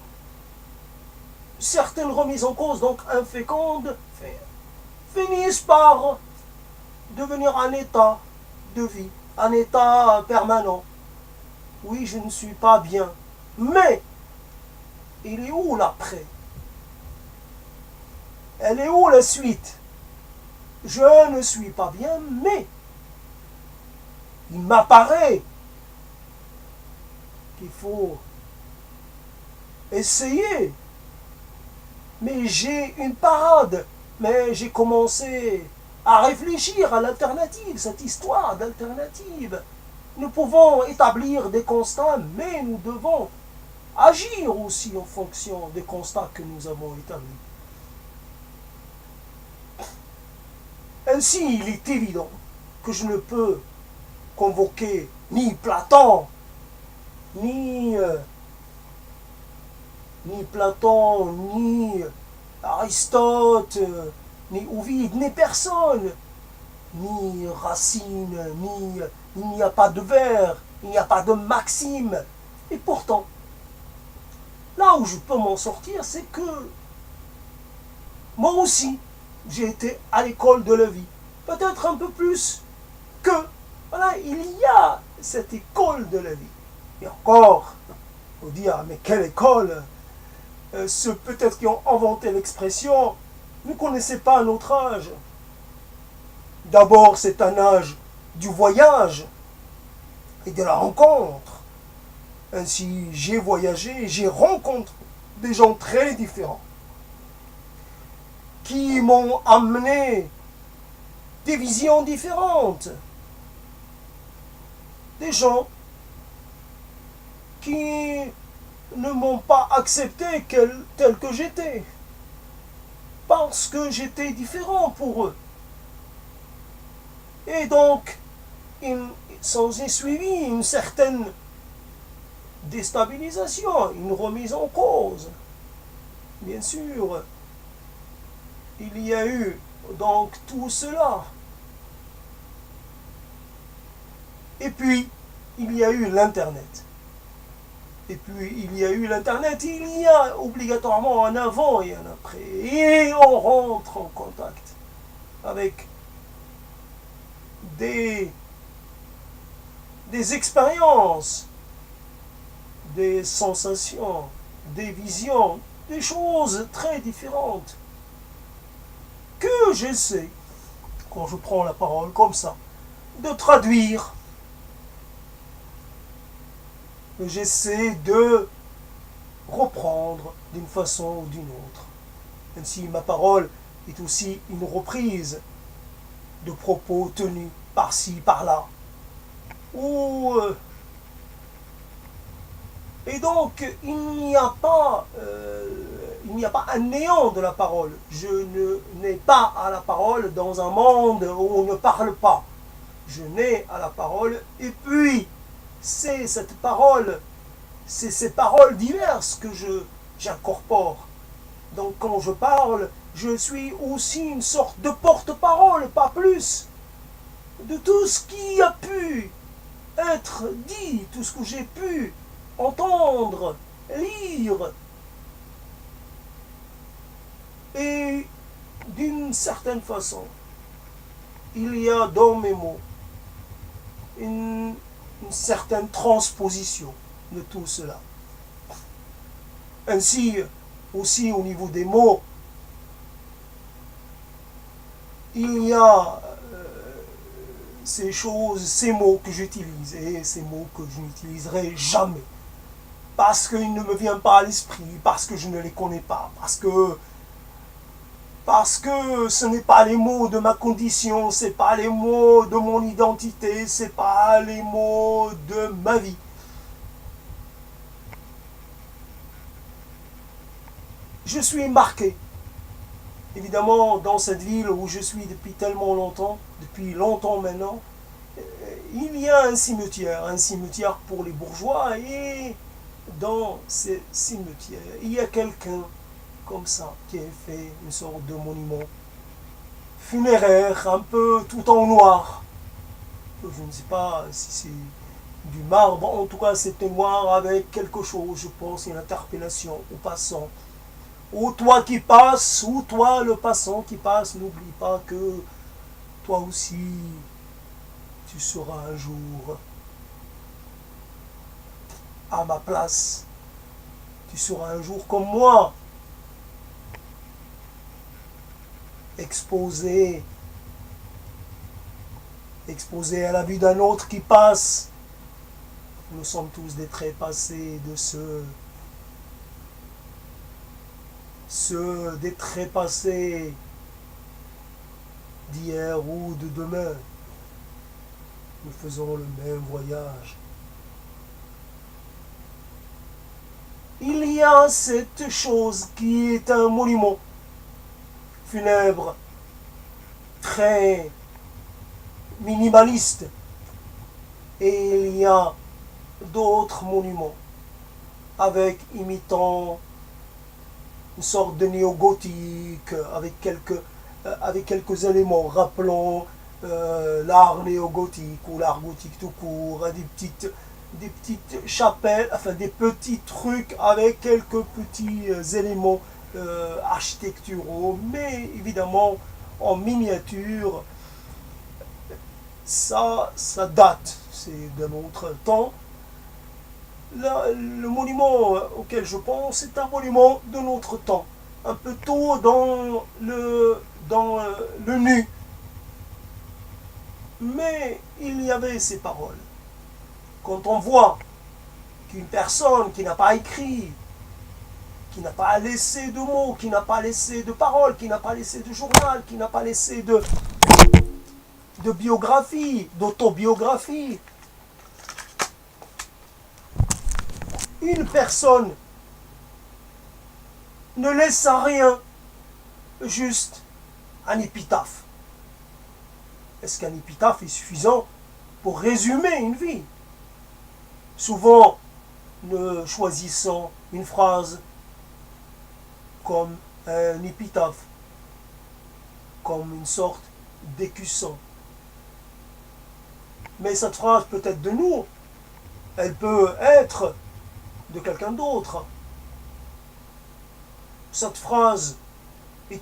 Certaines remises en cause, donc infécondes, finissent par devenir un état de vie, un état permanent. Oui, je ne suis pas bien, mais il est où l'après? Elle est où la suite? Je ne suis pas bien, mais il m'apparaît qu'il faut essayer. Mais j'ai une parade, mais j'ai commencé à réfléchir à l'alternative, cette histoire d'alternative. Nous pouvons établir des constats, mais nous devons agir aussi en fonction des constats que nous avons établis. Ainsi, il est évident que je ne peux convoquer ni Platon, ni Aristote, ni Ovide, ni personne, ni Racine, il n'y a pas de vers, il n'y a pas de maxime. Et pourtant, là où je peux m'en sortir, c'est que moi aussi, j'ai été à l'école de la vie. Peut-être un peu plus que, voilà, il y a cette école de la vie. Et encore, il faut dire, mais quelle école? Ceux peut-être qui ont inventé l'expression ne connaissaient pas notre âge. D'abord, c'est un âge du voyage et de la rencontre. Ainsi, j'ai voyagé, j'ai rencontré des gens très différents qui m'ont amené des visions différentes. Des gens qui ne m'ont pas accepté tel que j'étais, parce que j'étais différent pour eux. Et donc, s'en est suivi une certaine déstabilisation, une remise en cause. Bien sûr, il y a eu donc tout cela. Et puis, il y a eu l'Internet. Et puis, il y a eu l'Internet, il y a obligatoirement un avant et un après. Et on rentre en contact avec des expériences, des sensations, des visions, des choses très différentes que j'essaie, quand je prends la parole comme ça, de traduire. J'essaie de reprendre d'une façon ou d'une autre. Ainsi, ma parole est aussi une reprise de propos tenus par-ci, par-là. Et donc, il n'y a pas un néant de la parole. Je n'ai pas à la parole dans un monde où on ne parle pas. Je n'ai à la parole, et puis c'est cette parole, c'est ces paroles diverses que j'incorpore. Donc quand je parle, je suis aussi une sorte de porte-parole, pas plus, de tout ce qui a pu être dit, tout ce que j'ai pu entendre, lire. Et d'une certaine façon, il y a dans mes mots une certaine transposition de tout cela. Ainsi, aussi au niveau des mots, il y a ces choses, ces mots que j'utilise et ces mots que je n'utiliserai jamais. Parce qu'ils ne me viennent pas à l'esprit, parce que je ne les connais pas, parce que ce n'est pas les mots de ma condition, ce n'est pas les mots de mon identité, ce n'est pas les mots de ma vie. Je suis marqué, évidemment, dans cette ville où je suis depuis tellement longtemps, depuis longtemps maintenant. Il y a un cimetière pour les bourgeois, et dans ce cimetière, il y a quelqu'un comme ça qui a fait une sorte de monument funéraire, un peu tout en noir. Je ne sais pas si c'est du marbre, en tout cas c'est noir avec quelque chose, je pense, une interpellation au passant. Ou toi qui passes, ou toi le passant qui passe, n'oublie pas que toi aussi tu seras un jour à ma place. Tu seras un jour comme moi, exposé à la vue d'un autre qui passe. Nous sommes tous des trépassés de ceux des trépassés d'hier ou de demain. Nous faisons le même voyage. Il y a cette chose qui est un monument funèbre, très minimaliste. Et il y a d'autres monuments imitant une sorte de néo-gothique, avec quelques éléments rappelant l'art néo-gothique ou l'art gothique tout court, des petites chapelles, enfin des petits trucs avec quelques petits éléments architecturaux, mais évidemment en miniature. Ça date, c'est d'un autre temps. Le monument auquel je pense est un monument de notre temps, un peu tôt dans le nu. Mais il y avait ces paroles. Quand on voit qu'une personne qui n'a pas écrit, qui n'a pas laissé de mots, qui n'a pas laissé de paroles, qui n'a pas laissé de journal, qui n'a pas laissé de biographie, d'autobiographie, une personne ne laisse rien, juste un épitaphe. Est-ce qu'un épitaphe est suffisant pour résumer une vie? Souvent, nous choisissons une phrase comme un épitaphe, comme une sorte d'écusson. Mais cette phrase peut être de nous, elle peut être de quelqu'un d'autre. Cette phrase doit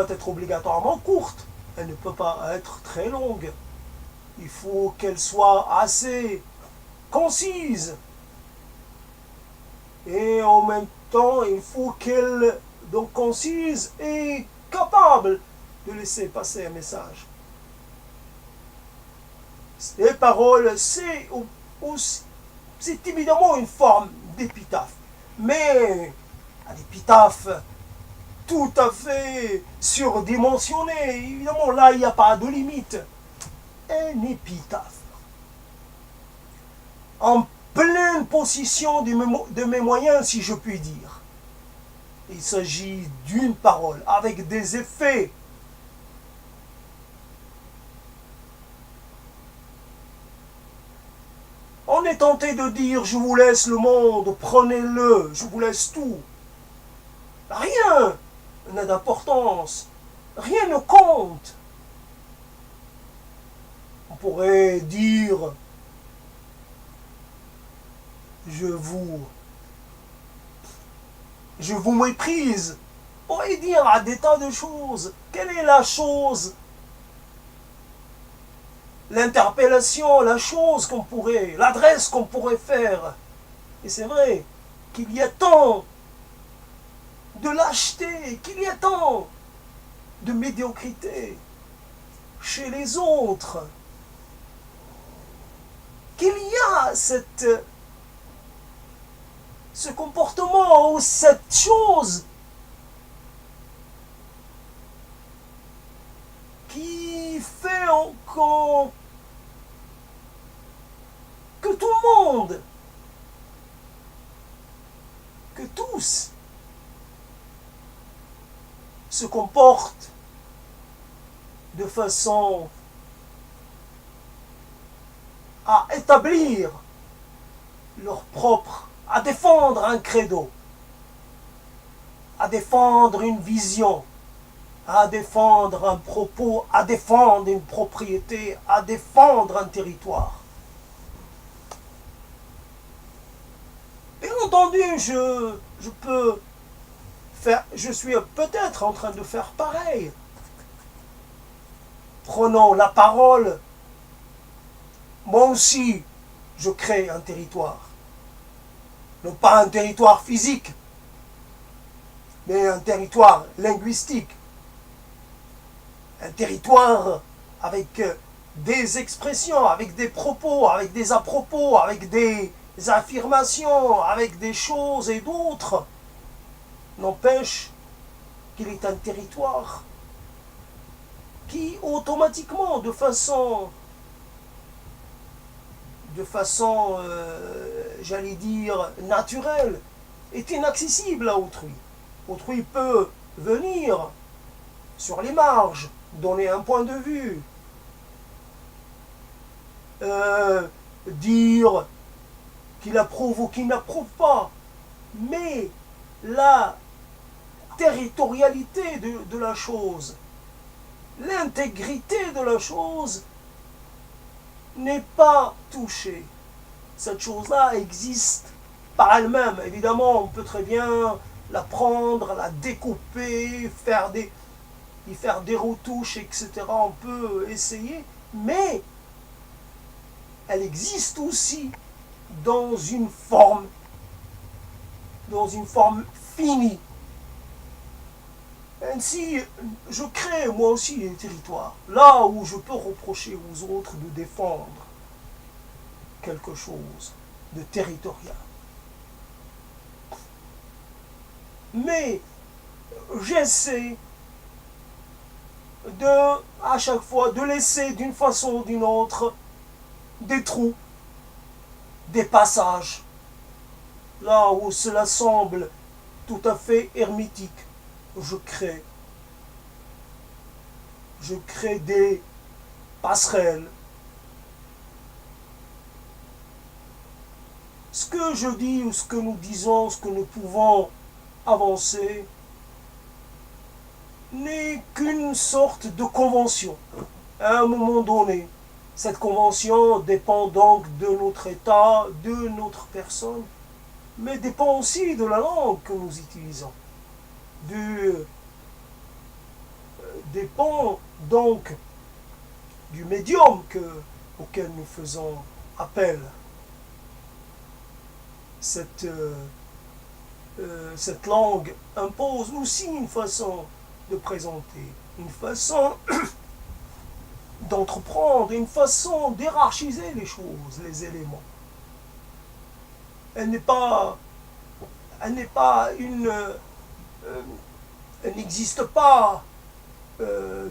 être obligatoirement courte. Elle ne peut pas être très longue. Il faut qu'elle soit assez concise. Et en même temps, il faut qu'elle, donc concise et capable de laisser passer un message. Les paroles, c'est évidemment une forme d'épitaphe. Mais un épitaphe tout à fait surdimensionné, évidemment, là, il n'y a pas de limite. Un épitaphe en pleine possession de mes moyens, si je puis dire. Il s'agit d'une parole avec des effets tenté de dire je vous laisse le monde, prenez-le, je vous laisse tout. Rien n'a d'importance, rien ne compte. On pourrait dire je vous méprise. On pourrait dire à des tas de choses. Quelle est la chose, l'interpellation, la chose qu'on pourrait, l'adresse qu'on pourrait faire? Et c'est vrai qu'il y a tant de lâcheté, qu'il y a tant de médiocrité chez les autres, qu'il y a ce comportement ou cette chose qui fait encore que tout le monde, que tous se comportent de façon à établir leur propre, à défendre un credo, à défendre une vision, à défendre un propos, à défendre une propriété, à défendre un territoire. Bien entendu, je suis peut-être en train de faire pareil. Prenons la parole. Moi aussi, je crée un territoire. Non pas un territoire physique, mais un territoire linguistique. Un territoire avec des expressions, avec des propos, avec des à-propos, avec des affirmations, avec des choses et d'autres. N'empêche qu'il est un territoire qui automatiquement, de façon j'allais dire, naturelle, est inaccessible à autrui. Autrui peut venir sur les marges, donner un point de vue, dire qu'il approuve ou qu'il n'approuve pas. Mais la territorialité de la chose, l'intégrité de la chose n'est pas touchée. Cette chose-là existe par elle-même. Évidemment, on peut très bien la prendre, la découper, y faire des retouches, etc. On peut essayer, mais elle existe aussi dans une forme finie. Ainsi, je crée moi aussi un territoire, là où je peux reprocher aux autres de défendre quelque chose de territorial. Mais j'essaie à chaque fois, de laisser d'une façon ou d'une autre des trous, des passages, là où cela semble tout à fait hermétique. Je crée des passerelles. Ce que je dis ou ce que nous disons, ce que nous pouvons avancer, n'est qu'une sorte de convention. À un moment donné, cette convention dépend donc de notre état, de notre personne, mais dépend aussi de la langue que nous utilisons. Dépend donc du médium auquel nous faisons appel. Cette langue impose aussi une façon de présenter, une façon d'entreprendre, une façon d'hiérarchiser les choses, les éléments. Elle n'existe pas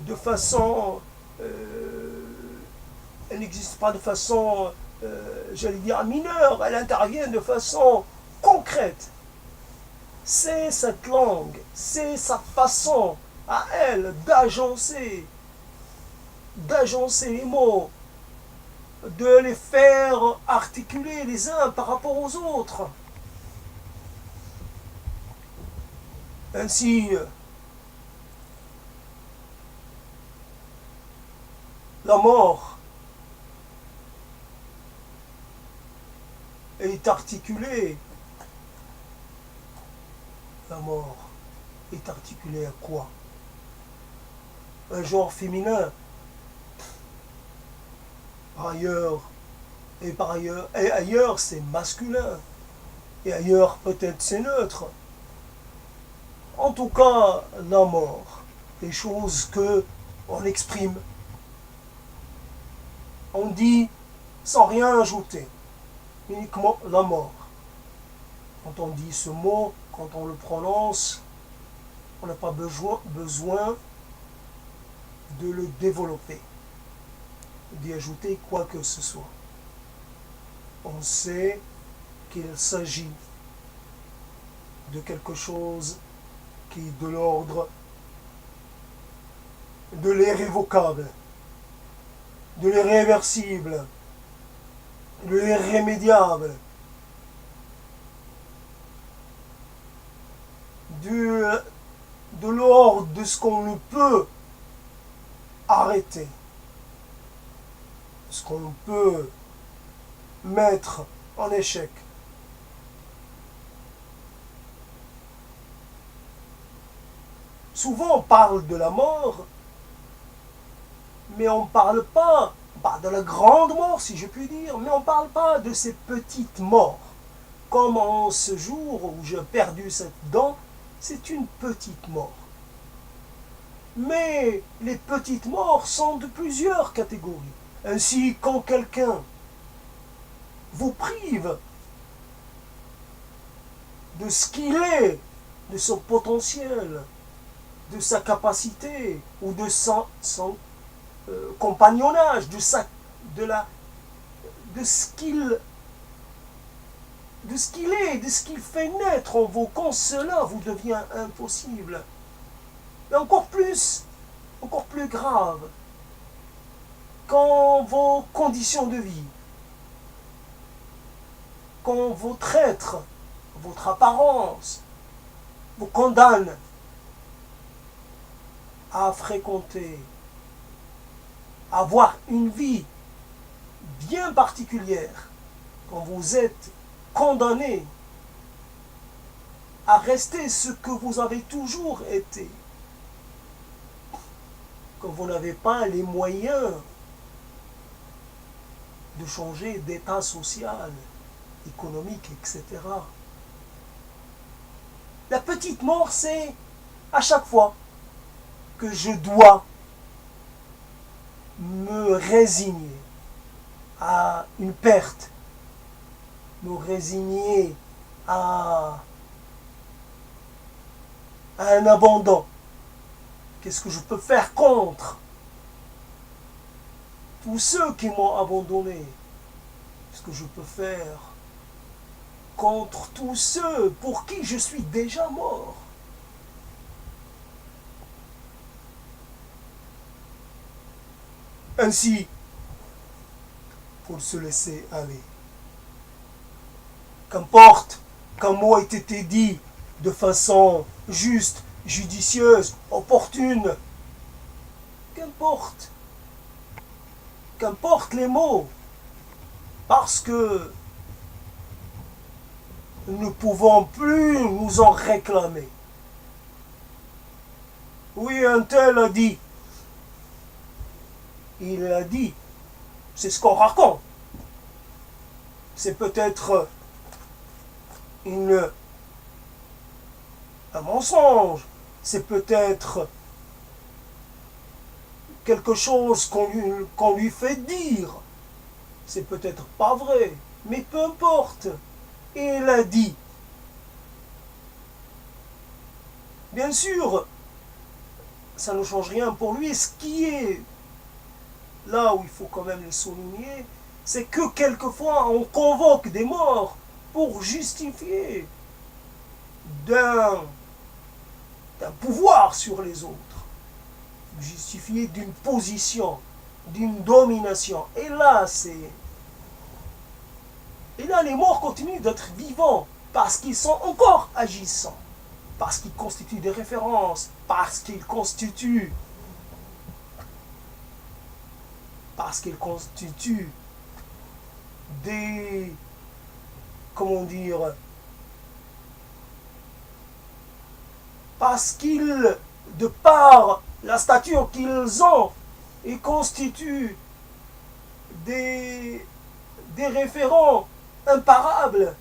de façon, j'allais dire mineure, elle intervient de façon concrète. C'est cette langue, c'est sa façon à elle d'agencer les mots, de les faire articuler les uns par rapport aux autres. Ainsi, la mort est articulée. La mort est articulée à quoi? Un genre féminin. Par ailleurs, et ailleurs c'est masculin. Et ailleurs peut-être c'est neutre. En tout cas, la mort, les choses que on exprime, on dit sans rien ajouter, uniquement la mort. Quand on dit ce mot, quand on le prononce, on n'a pas besoin de le développer, d'y ajouter quoi que ce soit. On sait qu'il s'agit de quelque chose qui est de l'ordre de l'irrévocable, de l'irréversible, de l'irrémédiable, de l'ordre de ce qu'on ne peut arrêter, ce qu'on peut mettre en échec. Souvent on parle de la mort, mais on parle de la grande mort si je puis dire, mais on ne parle pas de ces petites morts. Comme en ce jour où j'ai perdu cette dent, c'est une petite mort. Mais les petites morts sont de plusieurs catégories. Ainsi, quand quelqu'un vous prive de ce qu'il est, de son potentiel, de sa capacité ou de son compagnonnage, de ce qu'il est, de ce qu'il fait naître en vous, quand cela vous devient impossible. Mais encore plus grave, quand vos conditions de vie, quand votre être, votre apparence vous condamne à fréquenter, à avoir une vie bien particulière, quand vous êtes condamné à rester ce que vous avez toujours été, quand vous n'avez pas les moyens de changer d'état social, économique, etc. La petite mort, c'est à chaque fois que je dois me résigner à une perte, me résigner à un abandon. Qu'est-ce que je peux faire contre tous ceux qui m'ont abandonné? Qu'est-ce que je peux faire contre tous ceux pour qui je suis déjà mort? Ainsi, pour se laisser aller. Qu'importe qu'un mot ait été dit de façon juste, judicieuse, opportune, qu'importe les mots, parce que nous ne pouvons plus nous en réclamer. Oui, un tel a dit. Il a dit. C'est ce qu'on raconte. C'est peut-être un mensonge. C'est peut-être quelque chose qu'on lui fait dire. C'est peut-être pas vrai. Mais peu importe. Il a dit. Bien sûr, ça ne change rien pour lui. Ce qui est là où il faut quand même le souligner, c'est que quelquefois on convoque des morts pour justifier d'un pouvoir sur les autres, justifier d'une position d'une domination. Et là, les morts continuent d'être vivants parce qu'ils sont encore agissants, parce qu'ils constituent des références, parce qu'ils constituent des, comment dire, parce qu'ils, de par la stature qu'ils ont, ils constituent des référents imparables,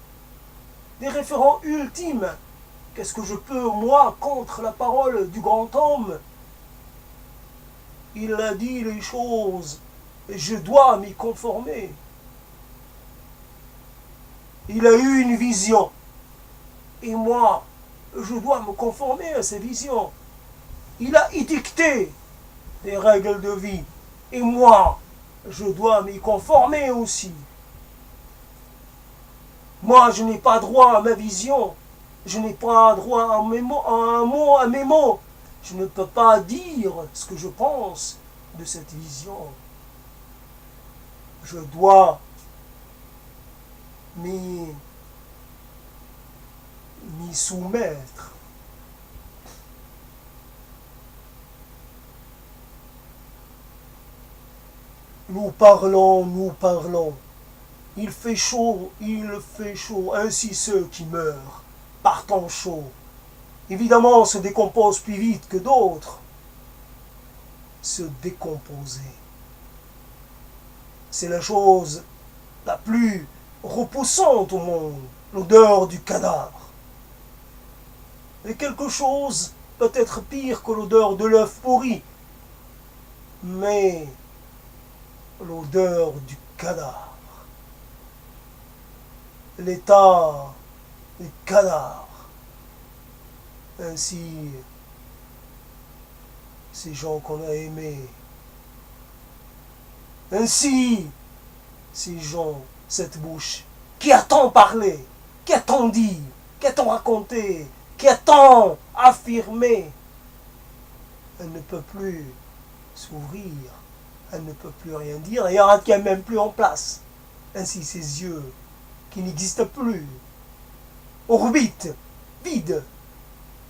des référents ultimes. Qu'est-ce que je peux, moi, contre la parole du grand homme? Il a dit les choses, et je dois m'y conformer. Il a eu une vision, et moi, je dois me conformer à ces visions. Il a édicté des règles de vie, et moi, je dois m'y conformer aussi. Moi, je n'ai pas droit à ma vision, je n'ai pas droit à mes mots. Je ne peux pas dire ce que je pense de cette vision. Je dois m'y soumettre. Nous parlons. Il fait chaud, ainsi ceux qui meurent par temps chaud. Évidemment, se décomposent plus vite que d'autres. Se décomposer. C'est la chose la plus repoussante au monde, l'odeur du cadavre. Et quelque chose peut être pire que l'odeur de l'œuf pourri, mais l'odeur du cadavre. L'état du cadavre. Ainsi, ces gens qu'on a aimés. Ainsi, ces gens, cette bouche, qui a tant parlé, qui a tant dit, qui a tant raconté, qui a tant affirmé, elle ne peut plus s'ouvrir, elle ne peut plus rien dire, et il y en a qui n'est même plus en place. Ainsi, ces yeux, qui n'existent plus, orbitent, vides,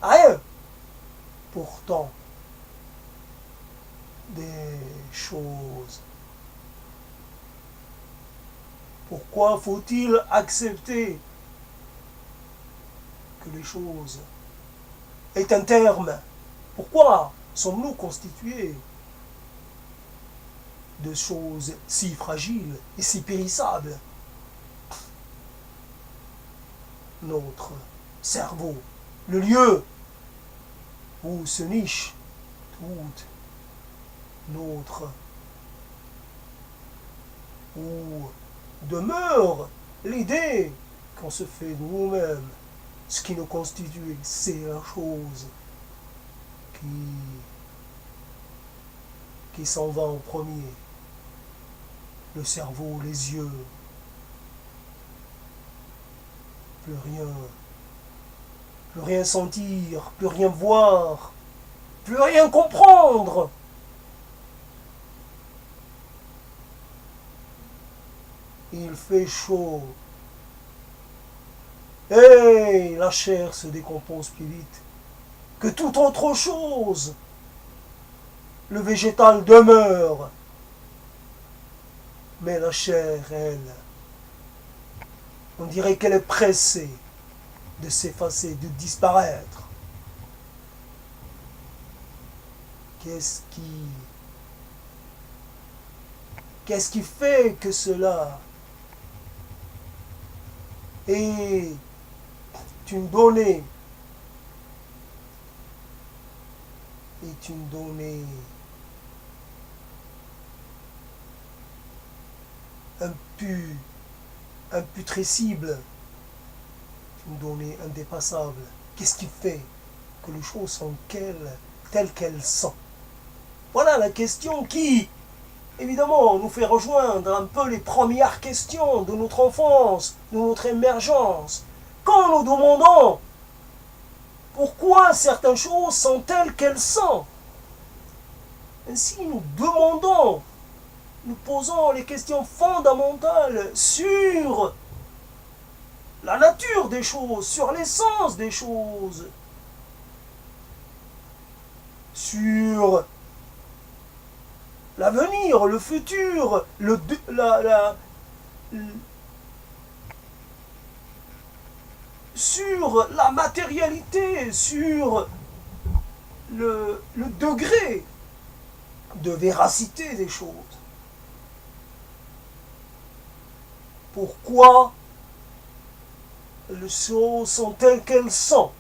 rien. Pourtant, des choses. Pourquoi faut-il accepter que les choses aient un terme? Pourquoi sommes-nous constitués de choses si fragiles et si périssables? Notre cerveau, le lieu où se niche toute notre, où demeure l'idée qu'on se fait de nous-mêmes. Ce qui nous constitue, c'est la chose qui s'en va en premier. Le cerveau, les yeux, plus rien sentir, plus rien voir, plus rien comprendre. Il fait chaud. Et la chair se décompose plus vite que toute autre chose. Le végétal demeure. Mais la chair, elle, on dirait qu'elle est pressée de s'effacer, de disparaître. Qu'est-ce qui fait que cela est une donnée, imputrescible, une donnée indépassable? Qu'est-ce qui fait que les choses sont telles qu'elles sont? Voilà la question qui, évidemment, nous fait rejoindre un peu les premières questions de notre enfance, de notre émergence. Quand nous demandons pourquoi certaines choses sont telles qu'elles sont, ainsi nous demandons nous posons les questions fondamentales sur la nature des choses, sur l'essence des choses, sur l'avenir, le futur, sur la matérialité, sur le degré de véracité des choses. Pourquoi les choses sont telles qu'elles sont?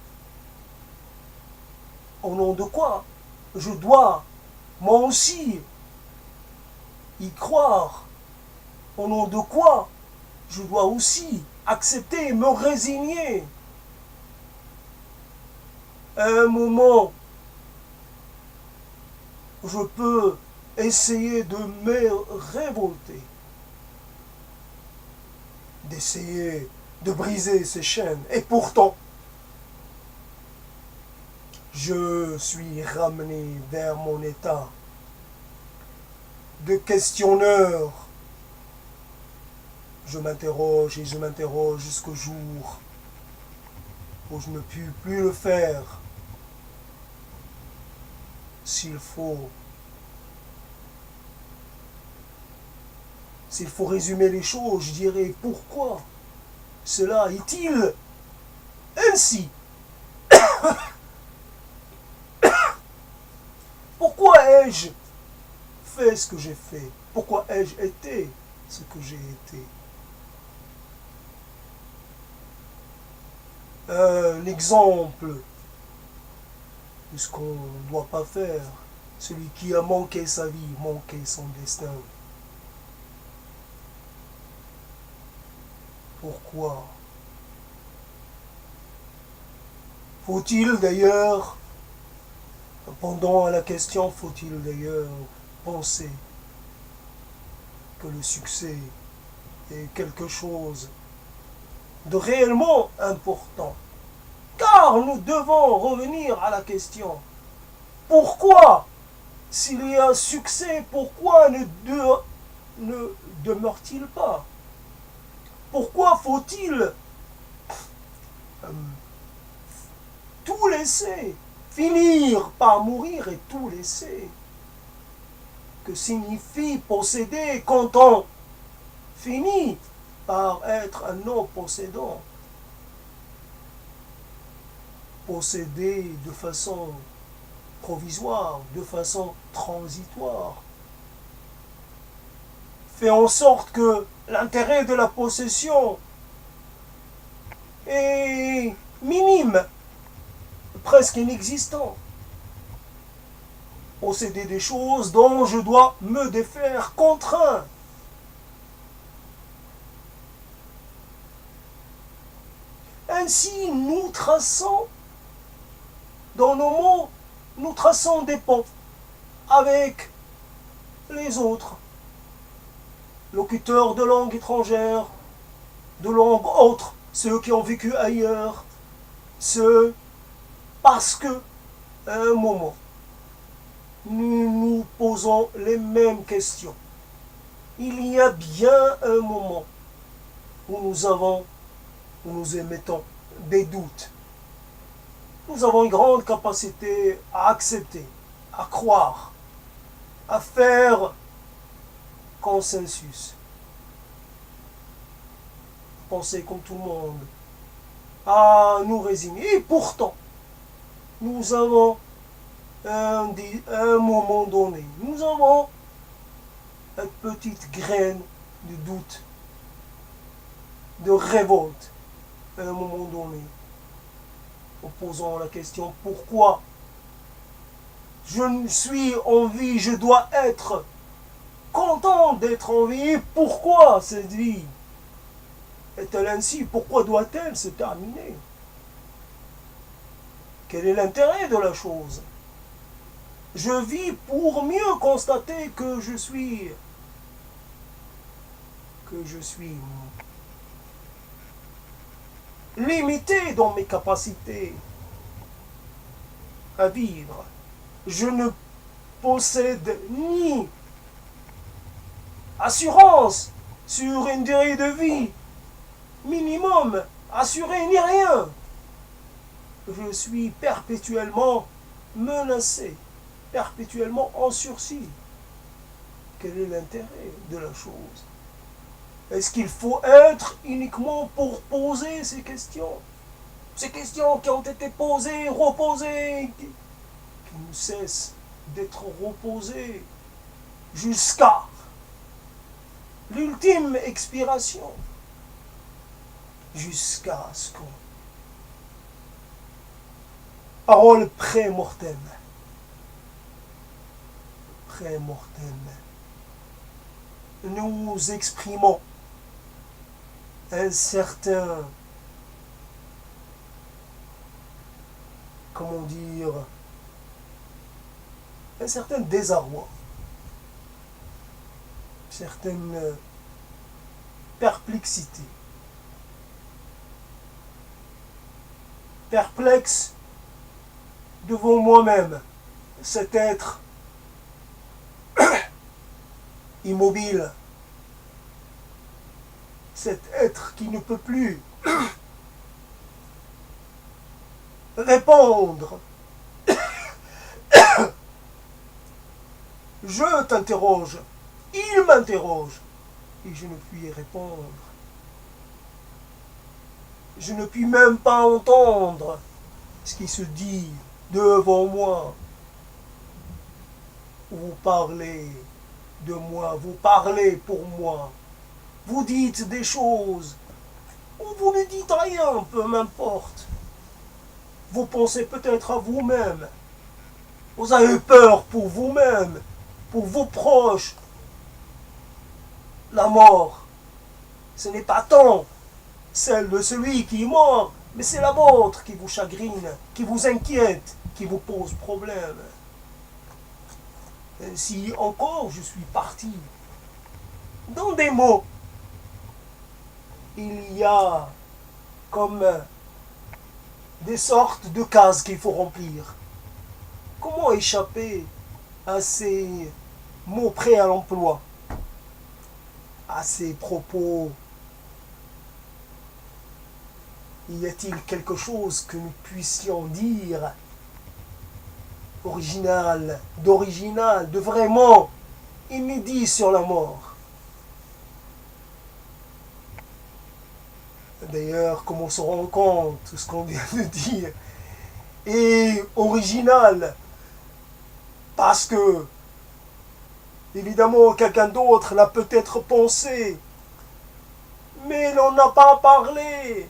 Au nom de quoi je dois, moi aussi, y croire? Au nom de quoi je dois aussi accepter et me résigner? À un moment, je peux essayer de me révolter, d'essayer de briser ces chaînes. Et pourtant, je suis ramené vers mon état de questionneur. Je m'interroge et je m'interroge jusqu'au jour où je ne puis plus le faire. S'il faut résumer les choses, je dirais pourquoi cela est-il ainsi? Pourquoi ai-je fait ce que j'ai fait? Pourquoi ai-je été ce que j'ai été? L'exemple de ce qu'on ne doit pas faire. Celui qui a manqué sa vie, manqué son destin. Pourquoi? Faut-il d'ailleurs, répondant à la question, faut-il d'ailleurs penser que le succès est quelque chose de réellement important? Car nous devons revenir à la question. Pourquoi, s'il y a succès, pourquoi ne demeure-t-il pas? Pourquoi faut-il tout laisser, finir par mourir et tout laisser? Que signifie posséder quand on finit par être un non-possédant? Posséder de façon provisoire, de façon transitoire, fait en sorte que l'intérêt de la possession est minime, presque inexistant. Posséder des choses dont je dois me défaire, contraint. Ainsi, nous traçons, dans nos mots, nous traçons des ponts avec les autres, locuteurs de langue étrangère, de langue autre, ceux qui ont vécu ailleurs, ceux parce que, à un moment, nous nous posons les mêmes questions. Il y a bien un moment où nous émettons des doutes. Nous avons une grande capacité à accepter, à croire, à faire consensus. Penser comme tout le monde, à nous résigner. Et pourtant, nous avons à un moment donné, nous avons une petite graine de doute, de révolte, à un moment donné, en posant la question pourquoi je suis en vie, je dois être content d'être en vie, et pourquoi cette vie est-elle ainsi? Pourquoi doit-elle se terminer? Quel est l'intérêt de la chose? Je vis pour mieux constater que je suis limité dans mes capacités à vivre. Je ne possède ni assurance sur une durée de vie minimum, assurée ni rien. Je suis perpétuellement menacé, perpétuellement en sursis. Quel est l'intérêt de la chose? Est-ce qu'il faut être uniquement pour poser ces questions? Ces questions qui ont été posées, reposées, qui ne cessent d'être reposées jusqu'à l'ultime expiration, jusqu'à ce qu'on... Parole pré-mortem. Pré-mortem. Nous exprimons un certain, comment dire, un certain désarroi, certaine perplexité, perplexe devant moi-même, cet être immobile, cet être qui ne peut plus répondre. Je t'interroge, il m'interroge, et je ne puis y répondre. Je ne puis même pas entendre ce qui se dit devant moi. Vous parlez de moi, vous parlez pour moi. Vous dites des choses, ou vous ne dites rien, peu m'importe. Vous pensez peut-être à vous-même. Vous avez peur pour vous-même, pour vos proches. La mort, ce n'est pas tant celle de celui qui est mort, mais c'est la vôtre qui vous chagrine, qui vous inquiète, qui vous pose problème. Si encore je suis parti, dans des mots, il y a comme des sortes de cases qu'il faut remplir. Comment échapper à ces mots prêts à l'emploi, à ces propos? Y a-t-il quelque chose que nous puissions dire d'original, de vraiment inédit sur la mort? D'ailleurs, comme on se rend compte, tout ce qu'on vient de dire est original, parce que, évidemment, quelqu'un d'autre l'a peut-être pensé, mais l'on n'a pas parlé.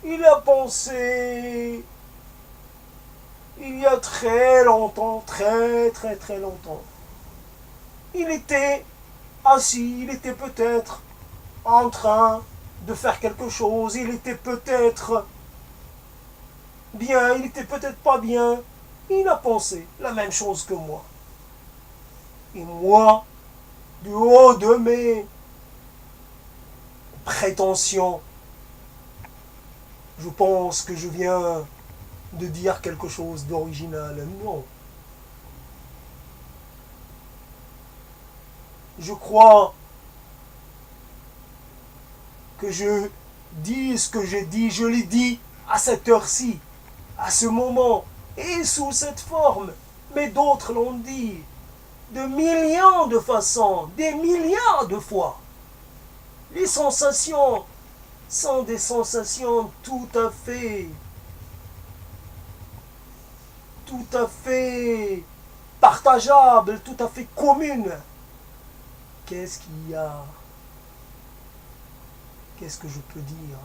Il a pensé il y a très longtemps, très très très longtemps. Il était assis, il était peut-être en train de faire quelque chose, il était peut-être bien, il était peut-être pas bien. Il a pensé la même chose que moi. Et moi, du haut de mes prétentions, je pense que je viens de dire quelque chose d'original. Non. Je crois que je dis ce que j'ai dit, je l'ai dit à cette heure-ci, à ce moment, et sous cette forme. Mais d'autres l'ont dit de millions de façons, des milliards de fois. Les sensations sont des sensations tout à fait partageables, tout à fait communes. Qu'est-ce qu'il y a? Qu'est-ce que je peux dire?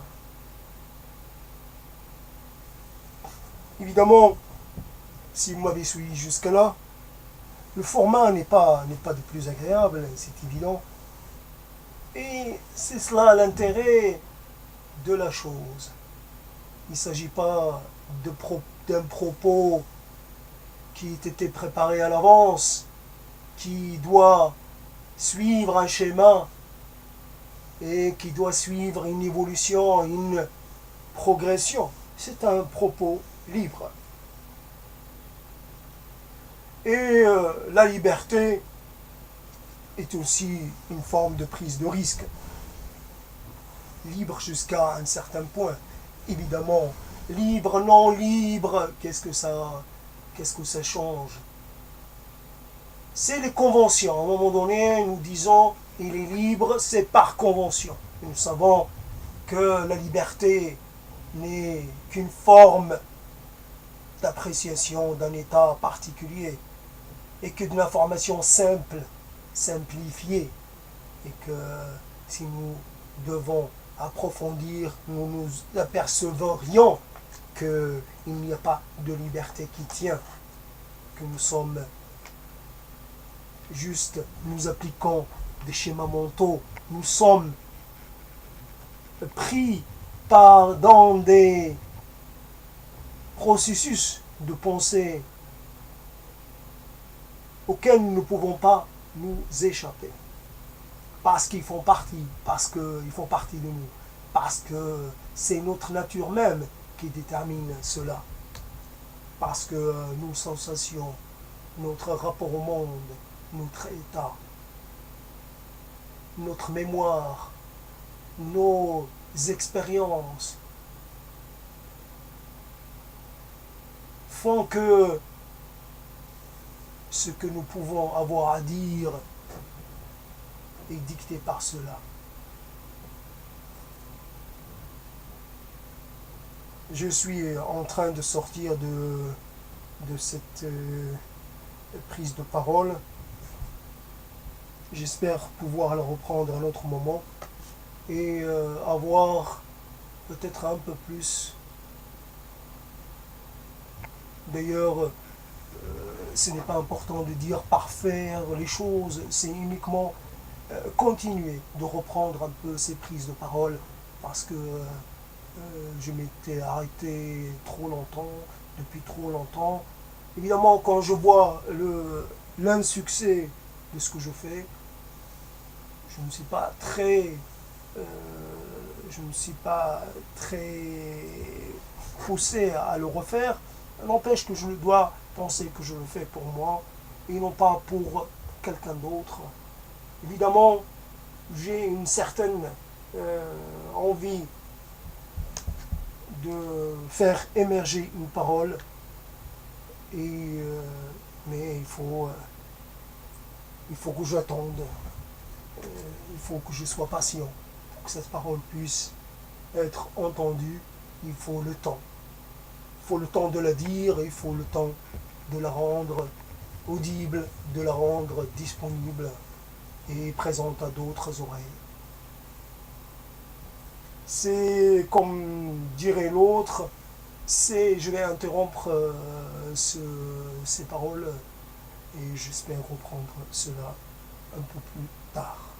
Évidemment, si vous m'avez suivi jusque-là, le format n'est pas de plus agréable, c'est évident. Et c'est cela l'intérêt de la chose. Il ne s'agit pas d'un propos qui ait été préparé à l'avance, qui doit suivre un schéma et qui doit suivre une évolution, une progression. C'est un propos libre. Et la liberté est aussi une forme de prise de risque. Libre jusqu'à un certain point. Évidemment, libre, non libre, qu'est-ce que ça change? C'est les conventions. À un moment donné, nous disons, il est libre, c'est par convention. Nous savons que la liberté n'est qu'une forme d'appréciation d'un état particulier et que d'une information simple, simplifiée, et que si nous devons approfondir, nous nous apercevrions qu'il n'y a pas de liberté qui tient, que nous sommes juste, nous appliquons des schémas mentaux, nous sommes pris dans des processus de pensée auxquels nous ne pouvons pas nous échapper. Parce qu'ils font partie de nous. Parce que c'est notre nature même qui détermine cela. Parce que nos sensations, notre rapport au monde, notre état, notre mémoire, nos expériences font que ce que nous pouvons avoir à dire est dicté par cela. Je suis en train de sortir de cette prise de parole. J'espère pouvoir la reprendre à un autre moment et avoir peut-être un peu plus. D'ailleurs, ce n'est pas important de dire parfaire les choses, c'est uniquement continuer de reprendre un peu ces prises de parole parce que je m'étais arrêté trop longtemps, depuis trop longtemps. Évidemment, quand je vois l'insuccès de ce que je fais, je ne suis pas très poussé à le refaire. N'empêche que je dois penser que je le fais pour moi et non pas pour quelqu'un d'autre. Évidemment, j'ai une certaine envie de faire émerger une parole, mais il faut que j'attende, il faut que je sois patient pour que cette parole puisse être entendue. Il faut le temps. Il faut le temps de la dire, il faut le temps de la rendre audible, de la rendre disponible et présente à d'autres oreilles. C'est, comme dirait l'autre, je vais interrompre ces paroles et j'espère reprendre cela un peu plus tard.